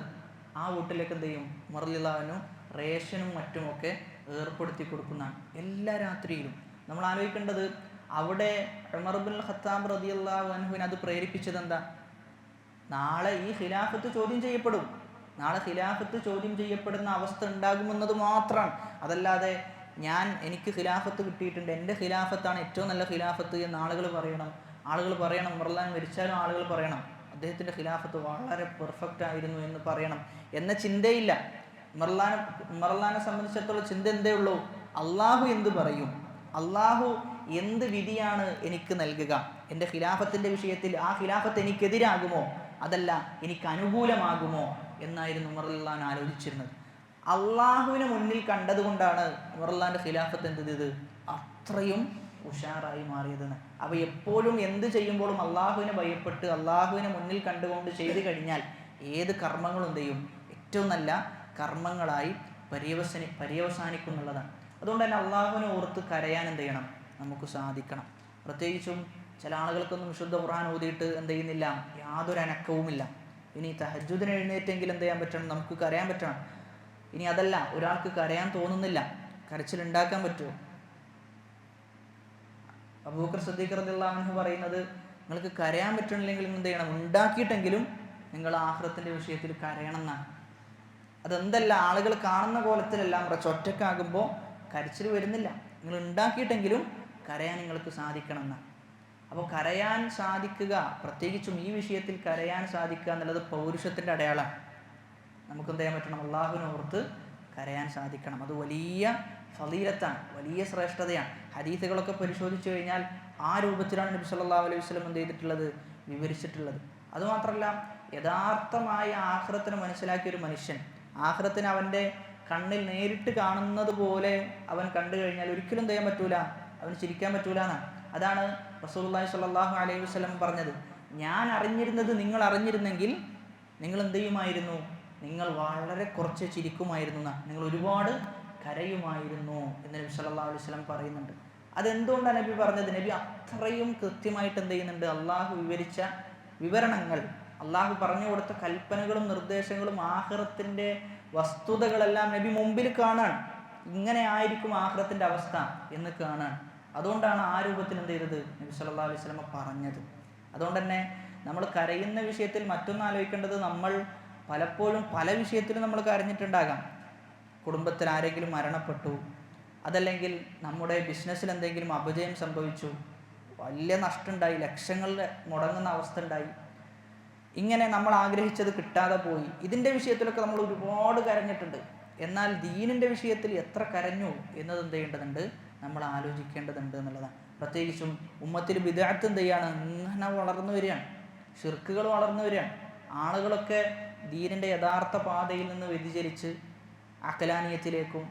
ആ വീട്ടിലേക്ക് എന്ത് ചെയ്യും, ഉമർ റളിയല്ലാഹു റേഷനും മറ്റുമൊക്കെ ഏർപ്പെടുത്തി കൊടുക്കുന്നതാണ് എല്ലാ രാത്രിയിലും. നമ്മൾ ആലോചിക്കേണ്ടത് അവിടെ ഉമർ ഇബ്നുൽ ഖത്താബ് റളിയല്ലാഹു അൻഹുവിനെ അത് പ്രേരിപ്പിച്ചത് എന്താ? നാളെ ഈ ഖിലാഫത്ത് ചോദ്യം ചെയ്യപ്പെടും, നാളെ ഖിലാഫത്ത് ചോദ്യം ചെയ്യപ്പെടുന്ന അവസ്ഥ ഉണ്ടാകുമെന്നത് മാത്രമാണ്. അതല്ലാതെ എനിക്ക് ഖിലാഫത്ത് കിട്ടിയിട്ടുണ്ട്, എൻ്റെ ഖിലാഫത്താണ് ഏറ്റവും നല്ല ഖിലാഫത്ത് എന്ന് ആളുകൾ പറയണം. ഉമർ റളിയല്ലാഹു മരിച്ചാലും ആളുകൾ പറയണം അദ്ദേഹത്തിൻ്റെ ഖിലാഫത്ത് വളരെ പെർഫെക്റ്റ് ആയിരുന്നു എന്ന് പറയണം എന്ന ചിന്തയില്ല. ഉമർ റളിയല്ലാഹുവിനെ സംബന്ധിച്ചിടത്തോളം ചിന്ത എന്തേ ഉള്ളൂ, അള്ളാഹു എന്ത് പറയും, അള്ളാഹു എന്ത് വിധിയാണ് എനിക്ക് നൽകുക, എൻ്റെ ഖിലാഫത്തിൻ്റെ വിഷയത്തിൽ ആ ഖിലാഫത്ത് എനിക്കെതിരാകുമോ അതല്ല എനിക്ക് അനുകൂലമാകുമോ എന്നായിരുന്നു ഉമർ റളിയല്ലാഹു ആലോചിച്ചിരുന്നത്. അള്ളാഹുവിനെ മുന്നിൽ കണ്ടതുകൊണ്ടാണ് ഉമർ റളിയല്ലാഹുവിൻ്റെ ഖിലാഫത്ത് എന്ത് ചെയ്തത്, അത്രയും ഉഷാറായി മാറിയതെന്ന്. അപ്പോൾ എപ്പോഴും എന്ത് ചെയ്യുമ്പോഴും അള്ളാഹുവിനെ ഭയപ്പെട്ട് അള്ളാഹുവിനെ മുന്നിൽ കണ്ടുകൊണ്ട് ചെയ്തു കഴിഞ്ഞാൽ ഏത് കർമ്മങ്ങളും എന്ത് ചെയ്യും, ഏറ്റവും നല്ല കർമ്മങ്ങളായി പര്യവസാനിക്കുന്നുള്ളതാണ്. അതുകൊണ്ട് തന്നെ അള്ളാഹുവിനെ ഓർത്ത് കരയാൻ എന്ത് ചെയ്യണം, നമുക്ക് സാധിക്കണം. പ്രത്യേകിച്ചും ചില ആളുകൾക്കൊന്നും വിശുദ്ധ ഖുർആൻ ഓതിയിട്ട് എന്ത് ചെയ്യുന്നില്ല, യാതൊരു അനക്കവുമില്ല. ഇനി തഹജ്ജുദിന് എഴുന്നേറ്റെങ്കിൽ എന്ത് ചെയ്യാൻ പറ്റണം, നമുക്ക് കരയാൻ പറ്റണം. ഇനി അതല്ല, ഒരാൾക്ക് കരയാൻ തോന്നുന്നില്ല, കരച്ചിലുണ്ടാക്കാൻ പറ്റുമോ? അബൂബക്കർ സിദ്ദീഖ് റളിയല്ലാഹു അൻഹു പറയുന്നത്, നിങ്ങൾക്ക് കരയാൻ പറ്റണില്ലെങ്കിൽ എന്ത് ചെയ്യണം, ഉണ്ടാക്കിയിട്ടെങ്കിലും നിങ്ങൾ ആഖിറത്തിൻ്റെ വിഷയത്തിൽ കരയണം എന്നാണ്. അതെന്തല്ല, ആളുകൾ കാണുന്ന കോലത്തിലല്ല, മറിച്ച് ഒറ്റക്കാകുമ്പോൾ കരച്ചിൽ വരുന്നില്ല, നിങ്ങൾ ഉണ്ടാക്കിയിട്ടെങ്കിലും കരയാൻ നിങ്ങൾക്ക് സാധിക്കണം എന്നാണ്. അപ്പോൾ കരയാൻ സാധിക്കുക, പ്രത്യേകിച്ചും ഈ വിഷയത്തിൽ കരയാൻ സാധിക്കുക എന്നുള്ളത് പൗരുഷത്തിൻ്റെ അടയാളമാണ്. നമുക്ക് എന്ത് ചെയ്യാൻ പറ്റണം, അള്ളാഹുവിനെ ഓർത്ത് കരയാൻ സാധിക്കണം. അത് വലിയ ഫളീലത്താണ്, വലിയ ശ്രേഷ്ഠതയാണ്. ഹദീസുകളൊക്കെ പരിശോധിച്ചു കഴിഞ്ഞാൽ ആ രൂപത്തിലാണ് നബി സല്ലല്ലാഹു അലൈഹി വസല്ലം എന്ത് ചെയ്തിട്ടുള്ളത്, വിവരിച്ചിട്ടുള്ളത്. അതുമാത്രമല്ല, യഥാർത്ഥമായ ആഖിറത്തിനെ മനസ്സിലാക്കിയ ഒരു മനുഷ്യൻ ആഖിറത്തിനെ അവൻ്റെ കണ്ണിൽ നേരിട്ട് കാണുന്നത് പോലെ അവൻ കണ്ടു കഴിഞ്ഞാൽ ഒരിക്കലും എന്ത് ചെയ്യാൻ പറ്റൂല, അവന് ചിരിക്കാൻ പറ്റൂല എന്നാണ്. അതാണ് റസൂലുള്ളാഹി സ്വല്ലല്ലാഹു അലൈഹി വസല്ലം പറഞ്ഞത്, ഞാൻ അറിഞ്ഞിരുന്നത് നിങ്ങൾ അറിഞ്ഞിരുന്നെങ്കിൽ നിങ്ങൾ എന്ത് ചെയ്യുമായിരുന്നു, നിങ്ങൾ വളരെ കുറച്ച് ചിരിക്കുമായിരുന്നു എന്നാണ്, നിങ്ങൾ ഒരുപാട് കരയുമായിരുന്നു എന്ന് നബി സല്ലല്ലാഹു അലൈഹി വസല്ലം പറയുന്നുണ്ട്. അതെന്തുകൊണ്ടാണ് നബി പറഞ്ഞത്? നബി അത്രയും കൃത്യമായിട്ട് എന്ത് ചെയ്യുന്നുണ്ട്, അള്ളാഹു വിവരിച്ച വിവരണങ്ങൾ, അള്ളാഹു പറഞ്ഞു കൊടുത്ത കൽപ്പനകളും നിർദ്ദേശങ്ങളും ആഖിറത്തിൻ്റെ വസ്തുതകളെല്ലാം നബി മുമ്പിൽ കാണാൻ, ഇങ്ങനെ ആയിരിക്കും ആഖിറത്തിൻ്റെ അവസ്ഥ എന്ന് കാണാൻ. അതുകൊണ്ടാണ് ആ രൂപത്തിൽ എന്ത് ചെയ്തത്, നബി സല്ലല്ലാഹു അലൈഹി വസല്ലം പറഞ്ഞത്. അതുകൊണ്ട് തന്നെ നമ്മൾ കരയുന്ന വിഷയത്തിൽ മറ്റൊന്ന് ആലോചിക്കേണ്ടത്, നമ്മൾ പലപ്പോഴും പല വിഷയത്തിലും നമ്മൾ കരഞ്ഞിട്ടുണ്ടാകാം. കുടുംബത്തിൽ ആരെങ്കിലും മരണപ്പെട്ടു, അതല്ലെങ്കിൽ നമ്മുടെ ബിസിനസ്സിൽ എന്തെങ്കിലും അപജയം സംഭവിച്ചു, വലിയ നഷ്ടമുണ്ടായി, ലക്ഷങ്ങളിൽ മുടങ്ങുന്ന അവസ്ഥ ഉണ്ടായി, ഇങ്ങനെ നമ്മൾ ആഗ്രഹിച്ചത് കിട്ടാതെ പോയി, ഇതിൻ്റെ വിഷയത്തിലൊക്കെ നമ്മൾ ഒരുപാട് കരഞ്ഞിട്ടുണ്ട്. എന്നാൽ ദീനിൻ്റെ വിഷയത്തിൽ എത്ര കരഞ്ഞു എന്നത് എന്ത് ചെയ്യേണ്ടതുണ്ട്, നമ്മൾ ആലോചിക്കേണ്ടതുണ്ട് എന്നുള്ളതാണ്. പ്രത്യേകിച്ചും ഉമ്മത്തിൽ ബിദ്അത്ത് എന്ത് ചെയ്യാണ്, ഇങ്ങനെ വളർന്നു വരികയാണ്, ശിർക്കുകൾ വളർന്നു വരികയാണ്. ആളുകളൊക്കെ യഥാർത്ഥ പാതയിൽ നിന്ന് വ്യതിചലിച്ച് അഖലാനിയത്തിലേക്കും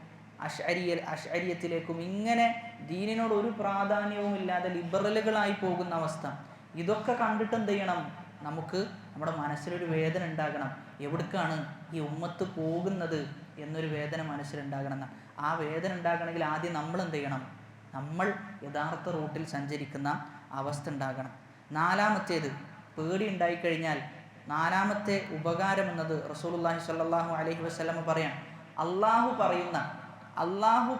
അശ്അരിയത്തിലേക്കും ഇങ്ങനെ ദീനിനോട് ഒരു പ്രാധാന്യവും ഇല്ലാതെ ലിബറലുകളായി പോകുന്ന അവസ്ഥ. ഇതൊക്കെ കണ്ടിട്ട് എന്ത് ചെയ്യണം? നമുക്ക് നമ്മുടെ മനസ്സിലൊരു വേദന ഉണ്ടാകണം. എവിടേക്കാണ് ഈ ഉമ്മത്ത് പോകുന്നത് എന്നൊരു വേദന മനസ്സിലുണ്ടാകണം. ആ വേദന ഉണ്ടാകണമെങ്കിൽ ആദ്യം നമ്മൾ എന്ത് ചെയ്യണം? നമ്മൾ യഥാർത്ഥ റൂട്ടിൽ സഞ്ചരിക്കുന്ന അവസ്ഥ ഉണ്ടാകണം. നാലാമത്തേത്, പേടി ഉണ്ടായിക്കഴിഞ്ഞാൽ നാലാമത്തെ ഉപകാരം എന്നത് റസൂലുള്ളാഹി സ്വല്ലല്ലാഹു അലൈഹി വസല്ലം പറയാം, അള്ളാഹു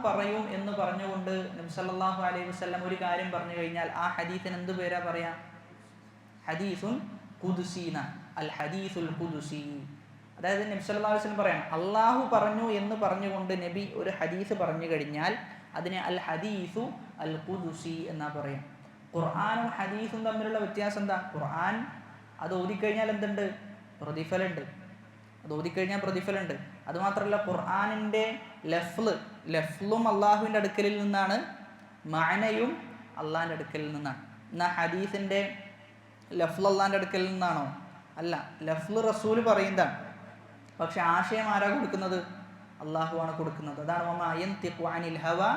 പറയും എന്ന് പറഞ്ഞുകൊണ്ട് നബി സല്ലല്ലാഹു അലൈഹി വസല്ലം ഒരു കാര്യം പറഞ്ഞു കഴിഞ്ഞാൽ ആ ഹദീസിന് എന്ത് പേരാ പറയാ? ഹദീസുൻ ഖുദ്സീന, അൽ ഹദീസുൽ ഖുദ്സി. അതായത് നബി സല്ലല്ലാഹു അലൈഹി വസല്ലം പറയാം, അള്ളാഹു പറഞ്ഞു എന്ന് പറഞ്ഞുകൊണ്ട് നബി ഒരു ഹദീസ് പറഞ്ഞു കഴിഞ്ഞാൽ അതിനെ അൽ ഹദീസു അൽ ഖുദ്സി എന്നാ പറയാം. ഖുർആനും ഹദീസും തമ്മിലുള്ള വ്യത്യാസം എന്താ? ഖുർആൻ അത് ഓതിക്കഴിഞ്ഞാൽ എന്തുണ്ട്? പ്രതിഫലമുണ്ട്. അത് ഓതിക്കഴിഞ്ഞാൽ പ്രതിഫലമുണ്ട്. അതുമാത്രമല്ല, ഖുർആനിൻ്റെ ലഫ്ലും അള്ളാഹുവിൻ്റെ അടുക്കലിൽ നിന്നാണ്, മഅനയും അള്ളാഹിൻ്റെ അടുക്കലിൽ നിന്നാണ്. എന്നാൽ ഹദീസിൻ്റെ ലഫ്ൽ അള്ളാഹിൻ്റെ അടുക്കലിൽ നിന്നാണോ? അല്ല, ലഫ്ൽ റസൂൽ പറയുന്നതാണ്. പക്ഷെ ആശയം ആരാ കൊടുക്കുന്നത്? അള്ളാഹു ആണ് കൊടുക്കുന്നത്. അതാണ് വമാ യൻതിഖു അനിൽ ഹവാ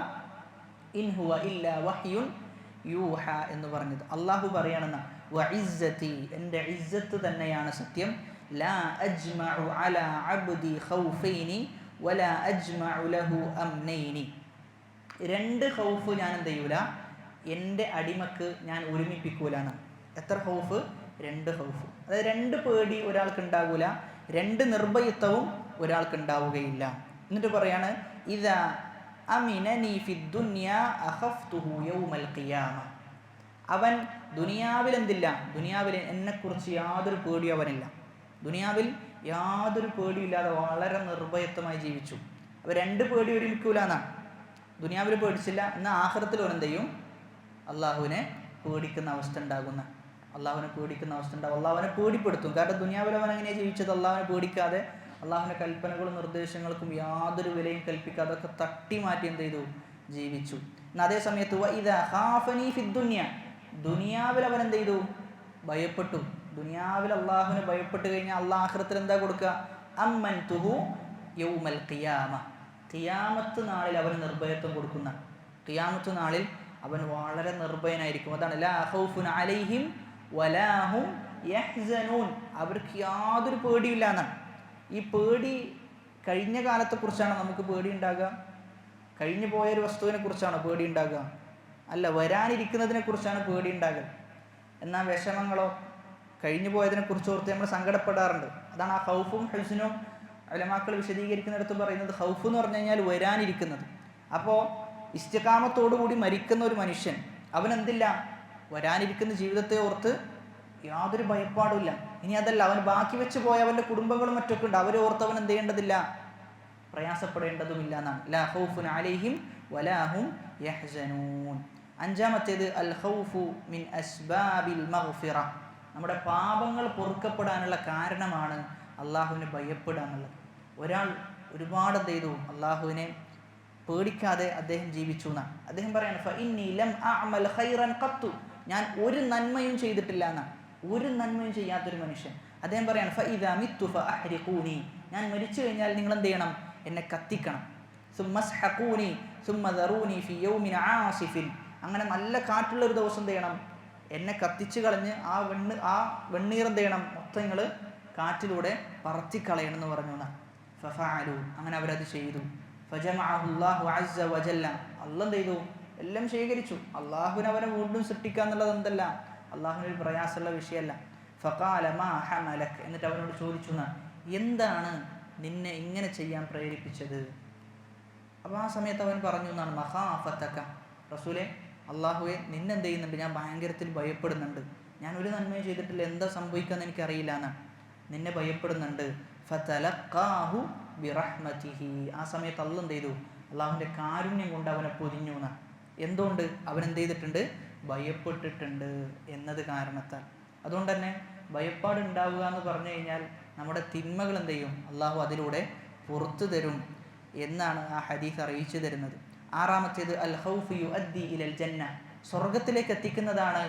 ഇൻ ഹുവ ഇല്ലാ വഹ്യുൻ യൂഹ എന്ന് പറഞ്ഞത്. അള്ളാഹു പറയണമെന്ന വഇസ്സതി, എൻ്റെ ഇസ്സത്ത് തന്നെയാണ് സത്യം, ലാ അജ്മഉ അലാ അബ്ദി ഖൗഫൈനി വലാ അജ്മഉ ലഹു അംനൈനി. രണ്ട് ഖൗഫ് ഞാൻ എന്ത് ചെയ്യൂല, എൻ്റെ അടിമക്ക് ഞാൻ ഒരുമിപ്പിക്കൂലാണ്. എത്ര ഖൗഫ്? രണ്ട് ഖൗഫ്. അതായത് രണ്ട് പേടി ഒരാൾക്ക് ഉണ്ടാകൂല, രണ്ട് നിർഭയത്വവും ഒരാൾക്ക് ഉണ്ടാവുകയില്ല. എന്നിട്ട് പറയാണ്, ഇദാ അമിനനി ഫിദ്ദുനിയാ അഖഫ്തുഹു യൗമൽ ഖിയാമ. അവൻ ദുനിയാവിൽ എന്തില്ല? ദുനിയാവിൽ എന്നെക്കുറിച്ച് യാതൊരു പേടിയും അവനില്ല. ദുനിയാവിൽ യാതൊരു പേടിയില്ലാതെ വളരെ നിർഭയത്വമായി ജീവിച്ചു. അവർ രണ്ട് പേടി ഒരുമിക്കൂല എന്നാണ്. ദുനിയാവിൽ പേടിച്ചില്ല, എന്നാൽ ആഖിറത്തിൽ അവൻ എന്ത് ചെയ്യും? അള്ളാഹുവിനെ പേടിക്കുന്ന അവസ്ഥ ഉണ്ടാകുന്ന, അള്ളാഹുവിനെ പേടിക്കുന്ന അവസ്ഥ ഉണ്ടാകും. അള്ളാഹുവിനെ പേടിപ്പെടുത്തും. കാരണം ദുനിയാവിൽ അവൻ എങ്ങനെയാണ് ജീവിച്ചത്? അള്ളാഹുവിനെ പേടിക്കാതെ, അള്ളാഹുവിൻ്റെ കൽപ്പനകളും നിർദ്ദേശങ്ങൾക്കും യാതൊരു വിലയും കൽപ്പിക്കാതെ അതൊക്കെ തട്ടി മാറ്റി എന്ത് ചെയ്തു? ജീവിച്ചു. എന്നാൽ അതേ സമയത്ത് ദുനിയാവിൽ അവൻ എന്ത് ചെയ്തു? ഭയപ്പെട്ടു. ദുനിയാവിൽ അള്ളാഹുവിനെ ഭയപ്പെട്ട് കഴിഞ്ഞാൽ അള്ളാഹ് ആഖിറത്തിൽ എന്താ കൊടുക്കുക? അമ്മൻതുഹു യൗമൽ ഖിയാമ. ഖിയാമത്ത് നാളിൽ അവന് നിർഭയത്വം കൊടുക്കുന്ന, ഖിയാമത്ത് നാളിൽ അവൻ വളരെ നിർഭയനായിരിക്കും. അതാണ് ലാ ഖൗഫുൻ അലൈഹിം വലാ ഹും യഹ്സനൂൻ. അവർക്ക് യാതൊരു പേടിയില്ല എന്നാണ്. ഈ പേടി കഴിഞ്ഞ കാലത്തെക്കുറിച്ചാണ് നമുക്ക് പേടി ഉണ്ടാകുക? കഴിഞ്ഞു പോയൊരു വസ്തുവിനെ കുറിച്ചാണ് പേടി ഉണ്ടാകുക? അല്ല, വരാനിരിക്കുന്നതിനെ കുറിച്ചാണ് പേടി ഉണ്ടാകുക. എന്നാൽ വിഷമങ്ങളോ കഴിഞ്ഞു പോയതിനെ കുറിച്ച് ഓർത്ത് നമ്മൾ സങ്കടപ്പെടാറുണ്ട്. അതാണ് ആ ഖൗഫും ഹുസ്നും ഉലമാക്കൾ വിശദീകരിക്കുന്നിടത്ത് പറയുന്നത്. ഖൗഫ് എന്ന് പറഞ്ഞു കഴിഞ്ഞാൽ വരാനിരിക്കുന്നത്. അപ്പോൾ ഇസ്തിഖാമത്തോടുകൂടി മരിക്കുന്ന ഒരു മനുഷ്യൻ അവനെന്തില്ല? വരാനിരിക്കുന്ന ജീവിതത്തെ ഓർത്ത് യാതൊരു ഭയപ്പാടുമില്ല. ഇനി അതല്ല, അവൻ ബാക്കി വെച്ച് പോയ അവൻ്റെ കുടുംബങ്ങളും മറ്റൊക്കെ ഉണ്ട്, അവരെ ഓർത്ത് അവൻ എന്ത് ചെയ്യേണ്ടതില്ല? പ്രയാസപ്പെടേണ്ടതുമില്ല എന്നാണ്. ലാ ഖൗഫുൻ അലൈഹിം വലാ ഹും യഹ്സനൂൻ. അഞ്ചാമത്തേത് അൽ ഖൗഫു മിൻ അസ്ബാബിൽ മഗ്ഫിറ. നമ്മുടെ പാപങ്ങൾ പൊറുക്കപ്പെടാനുള്ള കാരണമാണ് അള്ളാഹുവിനെ ഭയപ്പെടുക എന്നുള്ളത്. ഒരാൾ ഒരുപാട് എന്ത് ചെയ്തു? അള്ളാഹുവിനെ പേടിക്കാതെ അദ്ദേഹം ജീവിച്ചു എന്നാണ്. അദ്ദേഹം പറയാണ്, ഫഇന്നി ലം അഅമൽ ഖൈറൻ ഖത്തു. ഞാൻ ഒരു നന്മയും ചെയ്തിട്ടില്ല എന്നാണ്. ഒരു നന്മയും ചെയ്യാത്തൊരു മനുഷ്യൻ. അദ്ദേഹം പറയാണ്, ഫഇദാ മിത്തു ഫഅഹ്രിഖൂനി. ഞാൻ മരിച്ചു കഴിഞ്ഞാൽ നിങ്ങൾ എന്ത് ചെയ്യണം? എന്നെ കത്തിക്കണം. സുമ്മസ്ഹഖൂനി സുമ്മ ദറൂനി ഫി യൗമിൻ ആസിഫിൻ. അങ്ങനെ നല്ല കാറ്റുള്ള ഒരു ദിവസം എന്ത് ചെയ്യണം? എന്നെ കത്തിച്ച് കളഞ്ഞ് ആ വെണ്ണീർ എന്ത് ചെയ്യണം? മൊത്തം നിങ്ങൾ കാറ്റിലൂടെ പറത്തിക്കളയണം എന്ന് പറഞ്ഞു എന്നാണ്. ഫഫഅലു. അങ്ങനെ അവരത് ചെയ്തു. ഫജമഅഹുല്ലാഹു അസ്സ വജല്ല. അള്ളാഹ് എന്ത് ചെയ്തു? എല്ലാം ശേഖരിച്ചു. അള്ളാഹുവിനെ അവനെ വീണ്ടും സൃഷ്ടിക്കുക എന്നുള്ളത് എന്തല്ല? അള്ളാഹുവിനൊരു പ്രയാസമുള്ള വിഷയമല്ല. ഫഖാല മാ ഹമലക്. എന്നിട്ട് അവനോട് ചോദിച്ചു, എന്താണ് നിന്നെ ഇങ്ങനെ ചെയ്യാൻ പ്രേരിപ്പിച്ചത്? അപ്പോൾ ആ സമയത്ത് അവൻ പറഞ്ഞു എന്നാണ്, മഖാഫതക. റസൂലെ, അള്ളാഹുവെ, നിന്നെന്ത് ചെയ്യുന്നുണ്ട്? ഞാൻ ഭയങ്കരത്തിൽ ഭയപ്പെടുന്നുണ്ട്. ഞാൻ ഒരു നന്മയും ചെയ്തിട്ടില്ല, എന്താ സംഭവിക്കാന്ന് എനിക്കറിയില്ല എന്നാണ്. നിന്നെ ഭയപ്പെടുന്നുണ്ട്. ഫതലഖാഹു ബിറഹ്മതിഹി. ആ സമയത്ത് അള്ളാഹ് എന്ത് ചെയ്തു? അള്ളാഹുവിൻ്റെ കാരുണ്യം കൊണ്ട് അവനെ പൊതിഞ്ഞു എന്നാണ്. എന്തുകൊണ്ട്? അവൻ എന്ത് ചെയ്തിട്ടുണ്ട്? ഭയപ്പെട്ടിട്ടുണ്ട് എന്നത് കാരണത്താൽ. അതുകൊണ്ട് തന്നെ ഭയപ്പാട് ഉണ്ടാവുക എന്ന് പറഞ്ഞു കഴിഞ്ഞാൽ നമ്മുടെ തിന്മകൾ എന്ത് ചെയ്യും? അള്ളാഹു അതിലൂടെ പുറത്തു തരും എന്നാണ് ആ ഹദീസ് അറിയിച്ചു തരുന്നത്. ആറാമത്തേത് അൽ ഖൗഫു യുഅദ്ദി ഇലൽ ജന്ന. സ്വർഗത്തിലേക്ക് എത്തിക്കുന്നതാണ്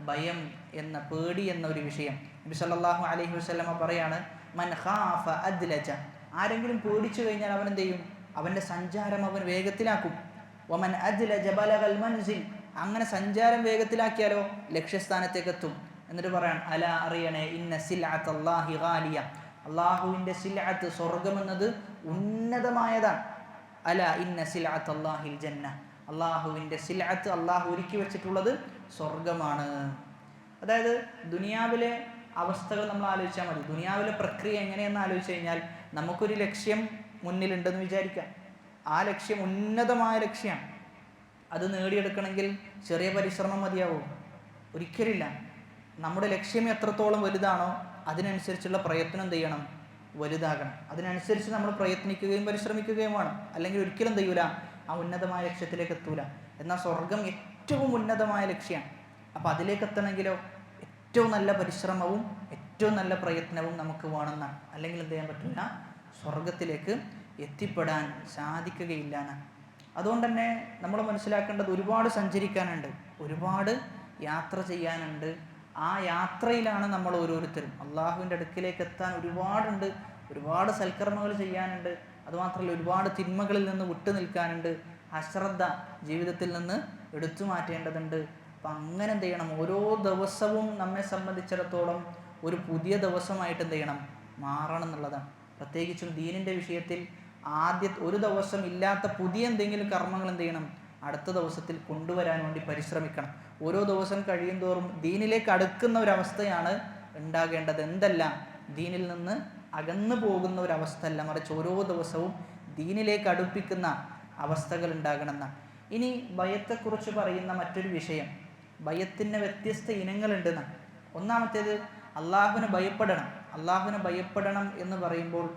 ഭയം എന്ന, പേടി എന്ന ഒരു വിഷയം. നബി സല്ലല്ലാഹു അലൈഹി വസല്ലമ പറയാണ്, മൻ ഖാഫ അദ്ലജ. ആരെങ്കിലും പേടിച്ചു കഴിഞ്ഞാൽ അവൻ എന്ത് ചെയ്യും? അവൻ്റെ സഞ്ചാരം അവൻ വേഗത്തിലാക്കും. വമൻ അദ്ലജ ബലഗൽ മൻസിൽ. അങ്ങനെ സഞ്ചാരം വേഗത്തിലാക്കിയാലോ ലക്ഷ്യസ്ഥാനത്തേക്ക് എത്തും. എന്നിട്ട് പറയാൻ അല അറിയണേ ഇന്ന സിൽഅത്ത് അല്ലാഹി ഗാലിയ, അള്ളാഹുവിൻ്റെ സിൽഅത്ത് സ്വർഗം എന്നത് ഉന്നതമായതാണ്. അല ഇന്ന സിൽഅത്ത് അല്ലാഹിൽ ജന്ന, അള്ളാഹുവിൻ്റെ സിൽഅത്ത് അള്ളാഹു ഒരുക്കി വെച്ചിട്ടുള്ളത് സ്വർഗമാണ്. അതായത് ദുനിയാവിലെ അവസ്ഥകൾ നമ്മൾ ആലോചിച്ചാൽ മതി. ദുനിയാവിലെ പ്രക്രിയ എങ്ങനെയെന്ന് ആലോചിച്ച് കഴിഞ്ഞാൽ നമുക്കൊരു ലക്ഷ്യം മുന്നിലുണ്ടെന്ന് വിചാരിക്കാം. ആ ലക്ഷ്യം ഉന്നതമായ ലക്ഷ്യമാണ്. അത് നേടിയെടുക്കണമെങ്കിൽ ചെറിയ പരിശ്രമം മതിയാവും? ഒരിക്കലില്ല. നമ്മുടെ ലക്ഷ്യം എത്രത്തോളം വലുതാണോ അതിനനുസരിച്ചുള്ള പ്രയത്നം എന്ത് ചെയ്യണം? വലുതാകണം. അതിനനുസരിച്ച് നമ്മൾ പ്രയത്നിക്കുകയും പരിശ്രമിക്കുകയും വേണം. അല്ലെങ്കിൽ ഒരിക്കലും എന്ത് ചെയ്യൂല, ആ ഉന്നതമായ ലക്ഷ്യത്തിലേക്ക് എത്തൂല. എന്നാൽ സ്വർഗം ഏറ്റവും ഉന്നതമായ ലക്ഷ്യമാണ്. അപ്പോൾ അതിലേക്ക് എത്തണമെങ്കിലോ ഏറ്റവും നല്ല പരിശ്രമവും ഏറ്റവും നല്ല പ്രയത്നവും നമുക്ക് വേണമെന്നാണ്. അല്ലെങ്കിൽ എന്ത് ചെയ്യാൻ പറ്റില്ല, സ്വർഗത്തിലേക്ക് എത്തിപ്പെടാൻ സാധിക്കുകയില്ല എന്നാണ്. അതുകൊണ്ട് തന്നെ നമ്മൾ മനസ്സിലാക്കേണ്ടത് ഒരുപാട് സഞ്ചരിക്കാനുണ്ട്, ഒരുപാട് യാത്ര ചെയ്യാനുണ്ട്. ആ യാത്രയിലാണ് നമ്മൾ ഓരോരുത്തരും. അള്ളാഹുവിൻ്റെ അടുക്കിലേക്ക് എത്താൻ ഒരുപാടുണ്ട്, ഒരുപാട് സൽക്കർമ്മങ്ങൾ ചെയ്യാനുണ്ട്. അതുമാത്രമല്ല ഒരുപാട് തിന്മകളിൽ നിന്ന് വിട്ടു നിൽക്കാനുണ്ട്. അശ്രദ്ധ ജീവിതത്തിൽ നിന്ന് എടുത്തു മാറ്റേണ്ടതുണ്ട്. അപ്പം അങ്ങനെ എന്ത് ചെയ്യണം, ഓരോ ദിവസവും നമ്മെ സംബന്ധിച്ചിടത്തോളം ഒരു പുതിയ ദിവസമായിട്ട് എന്ത് ചെയ്യണം, മാറണം എന്നുള്ളതാണ്. പ്രത്യേകിച്ചും ദീനിൻ്റെ വിഷയത്തിൽ ഒരു ദിവസം ഇല്ലാത്ത പുതിയ എന്തെങ്കിലും കർമ്മങ്ങൾ എന്ത് ചെയ്യണം, അടുത്ത ദിവസത്തിൽ കൊണ്ടുവരാൻ വേണ്ടി പരിശ്രമിക്കണം. ഓരോ ദിവസം കഴിയും തോറും ദീനിലേക്ക് അടുക്കുന്ന ഒരവസ്ഥയാണ് ഉണ്ടാകേണ്ടത്. എന്തല്ല, ദീനിൽ നിന്ന് അകന്നു പോകുന്ന ഒരവസ്ഥ അല്ല, മറിച്ച് ഓരോ ദിവസവും ദീനിലേക്ക് അടുപ്പിക്കുന്ന അവസ്ഥകൾ ഉണ്ടാകണമെന്നാണ്. ഇനി ബയത്തെക്കുറിച്ച് പറയുന്ന മറ്റൊരു വിഷയം, ബയത്തിന് വ്യത്യസ്ത ഇനങ്ങളുണ്ടെന്നാണ്. ഒന്നാമത്തേത് അള്ളാഹുവിനെ ഭയപ്പെടണം. അള്ളാഹുവിനെ ഭയപ്പെടണം എന്ന് പറയുമ്പോൾ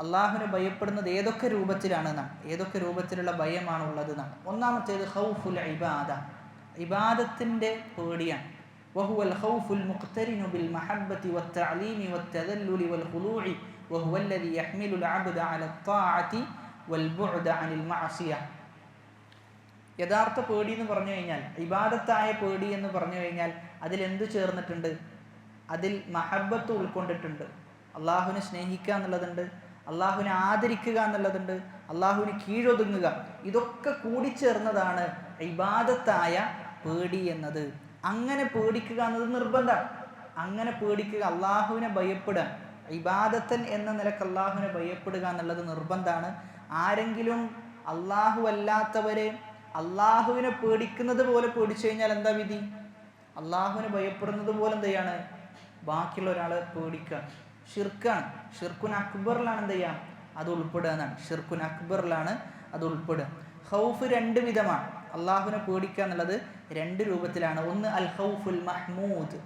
അള്ളാഹുവിനെ ഭയപ്പെടുന്നത് ഏതൊക്കെ രൂപത്തിലാണെന്നാണ്, ഏതൊക്കെ രൂപത്തിലുള്ള ഭയമാണുള്ളത് എന്നാണ്. ഒന്നാമത്തേത് ഖൗഫുൽ ഇബാദ, ഇബാദത്തിൻ്റെ പേടിയാണ്. വഹുവൽ ഖൗഫുൽ മുഖ്തരിനു ബിൽ മഹബ്ബത്തി വത്തഅലീമി വത്തദല്ലുലി വൽ ഖുളൂഇ വഹുവ അല്ലദി യഹ്മിലുൽ അബ്ദ അല ത്വാഅതി വൽ ബുഅദ അനിൽ മഅസിയ. യഥാർത്ഥ പേടി എന്ന് പറഞ്ഞു കഴിഞ്ഞാൽ, ഇബാദത്തായ പേടി എന്ന് പറഞ്ഞു കഴിഞ്ഞാൽ അതിലെന്ത് ചേർന്നിട്ടുണ്ട്? അതിൽ മഹബ്ബത്ത് ഉൾക്കൊണ്ടിട്ടുണ്ട്. അള്ളാഹുവിനെ സ്നേഹിക്കുക എന്നുള്ളതുണ്ട്, അള്ളാഹുവിനെ ആദരിക്കുക എന്നുള്ളതുണ്ട്, അള്ളാഹുവിന് കീഴൊതുങ്ങുക. ഇതൊക്കെ കൂടിച്ചേർന്നതാണ് ഇബാദത്തായ പേടി എന്നത്. അങ്ങനെ പേടിക്കുക എന്നത് നിർബന്ധമാണ്. അങ്ങനെ പേടിക്കുക, അള്ളാഹുവിനെ ഭയപ്പെടുക, ഇബാദത്തൻ എന്ന നിലക്ക് അള്ളാഹുവിനെ ഭയപ്പെടുക എന്നുള്ളത് നിർബന്ധമാണ്. ആരെങ്കിലും അള്ളാഹു അല്ലാത്തവരെ അള്ളാഹുവിനെ പേടിക്കുന്നത് പോലെ പേടിച്ചു കഴിഞ്ഞാൽ എന്താ വിധി? അള്ളാഹുവിനെ ഭയപ്പെടുന്നത് പോലെ എന്ത് ചെയ്യാണ്, ബാക്കിയുള്ള ഒരാളെ പേടിക്കുക. ഷിർക്കാണ്. ഷിർക്കുൻ അക്ബറിലാണ് എന്ത് ചെയ്യാം, അത് ഉൾപ്പെടുക എന്നാണ്. ഷിർക്കുൻ അക്ബറിലാണ് അത് ഉൾപ്പെടുക. ഖൗഫ് രണ്ട് വിധമാണ്. അള്ളാഹുവിനെ പേടിക്കുക എന്നുള്ളത് രണ്ട് രൂപത്തിലാണ്. ഒന്ന് അൽ ഖൗഫുൽ മഹ്മൂദ്,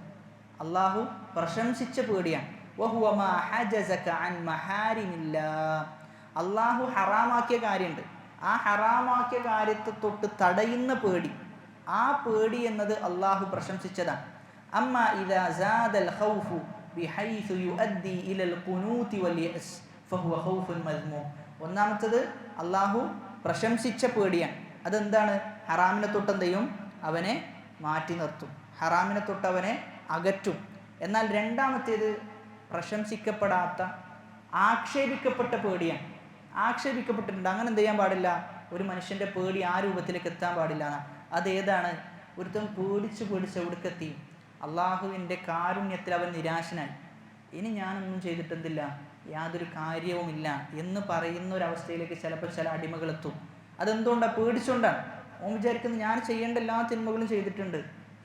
അള്ളാഹു പ്രശംസിച്ച പേടിയാണ്. വഹുവ മാ ഹജസക അൻ മഹാരിമില്ലാഹ്, അള്ളാഹു ഹറാമാക്കിയ കാര്യമുണ്ട്, ആ ഹറാമാക്കിയ കാര്യത്തെ തൊട്ട് തടയുന്ന പേടി, ആ പേടി എന്നത് അള്ളാഹു പ്രശംസിച്ചതാണ്. അമ്മ ഇദാ സാദൽ ഖൗഫു ബിഹൈസു യുഅദ്ദി ഇലൽ ഖുനൂതി വൽ യഅസ് ഫഹുവ ഖൗഫുൻ മദ്മൂം. ഒന്നാമത്തേത് അള്ളാഹു പ്രശംസിച്ച പേടിയാണ്. അതെന്താണ്? ഹറാമിനെ തൊട്ട് എന്ത് ചെയ്യും, അവനെ മാറ്റി നിർത്തും, ഹറാമിനെ തൊട്ട് അവനെ അകറ്റും. എന്നാൽ രണ്ടാമത്തേത് പ്രശംസിക്കപ്പെടാത്ത ആക്ഷേപിക്കപ്പെട്ട പേടിയാണ്. ആക്ഷേപിക്കപ്പെട്ടിട്ടുണ്ട്, അങ്ങനെ എന്ത് ചെയ്യാൻ പാടില്ല, ഒരു മനുഷ്യൻ്റെ പേടി ആ രൂപത്തിലേക്ക് എത്താൻ പാടില്ല. അതേതാണ്? ഒരുത്തൻ പേടിച്ച് എവിടേക്കെത്തി, അള്ളാഹുവിൻ്റെ കാരുണ്യത്തിൽ അവൻ നിരാശനായി, ഇനി ഞാനൊന്നും ചെയ്തിട്ടെന്തില്ല, യാതൊരു കാര്യവുമില്ല എന്ന് പറയുന്ന ഒരവസ്ഥയിലേക്ക് ചിലപ്പോൾ ചില അടിമകളെത്തും. അതെന്തുകൊണ്ടാണ്? പേടിച്ചുകൊണ്ടാണ്. ഓൻ വിചാരിക്കുന്നത് ഞാൻ ചെയ്യേണ്ട എല്ലാ തിന്മകളും ചെയ്തിട്ടുണ്ട്,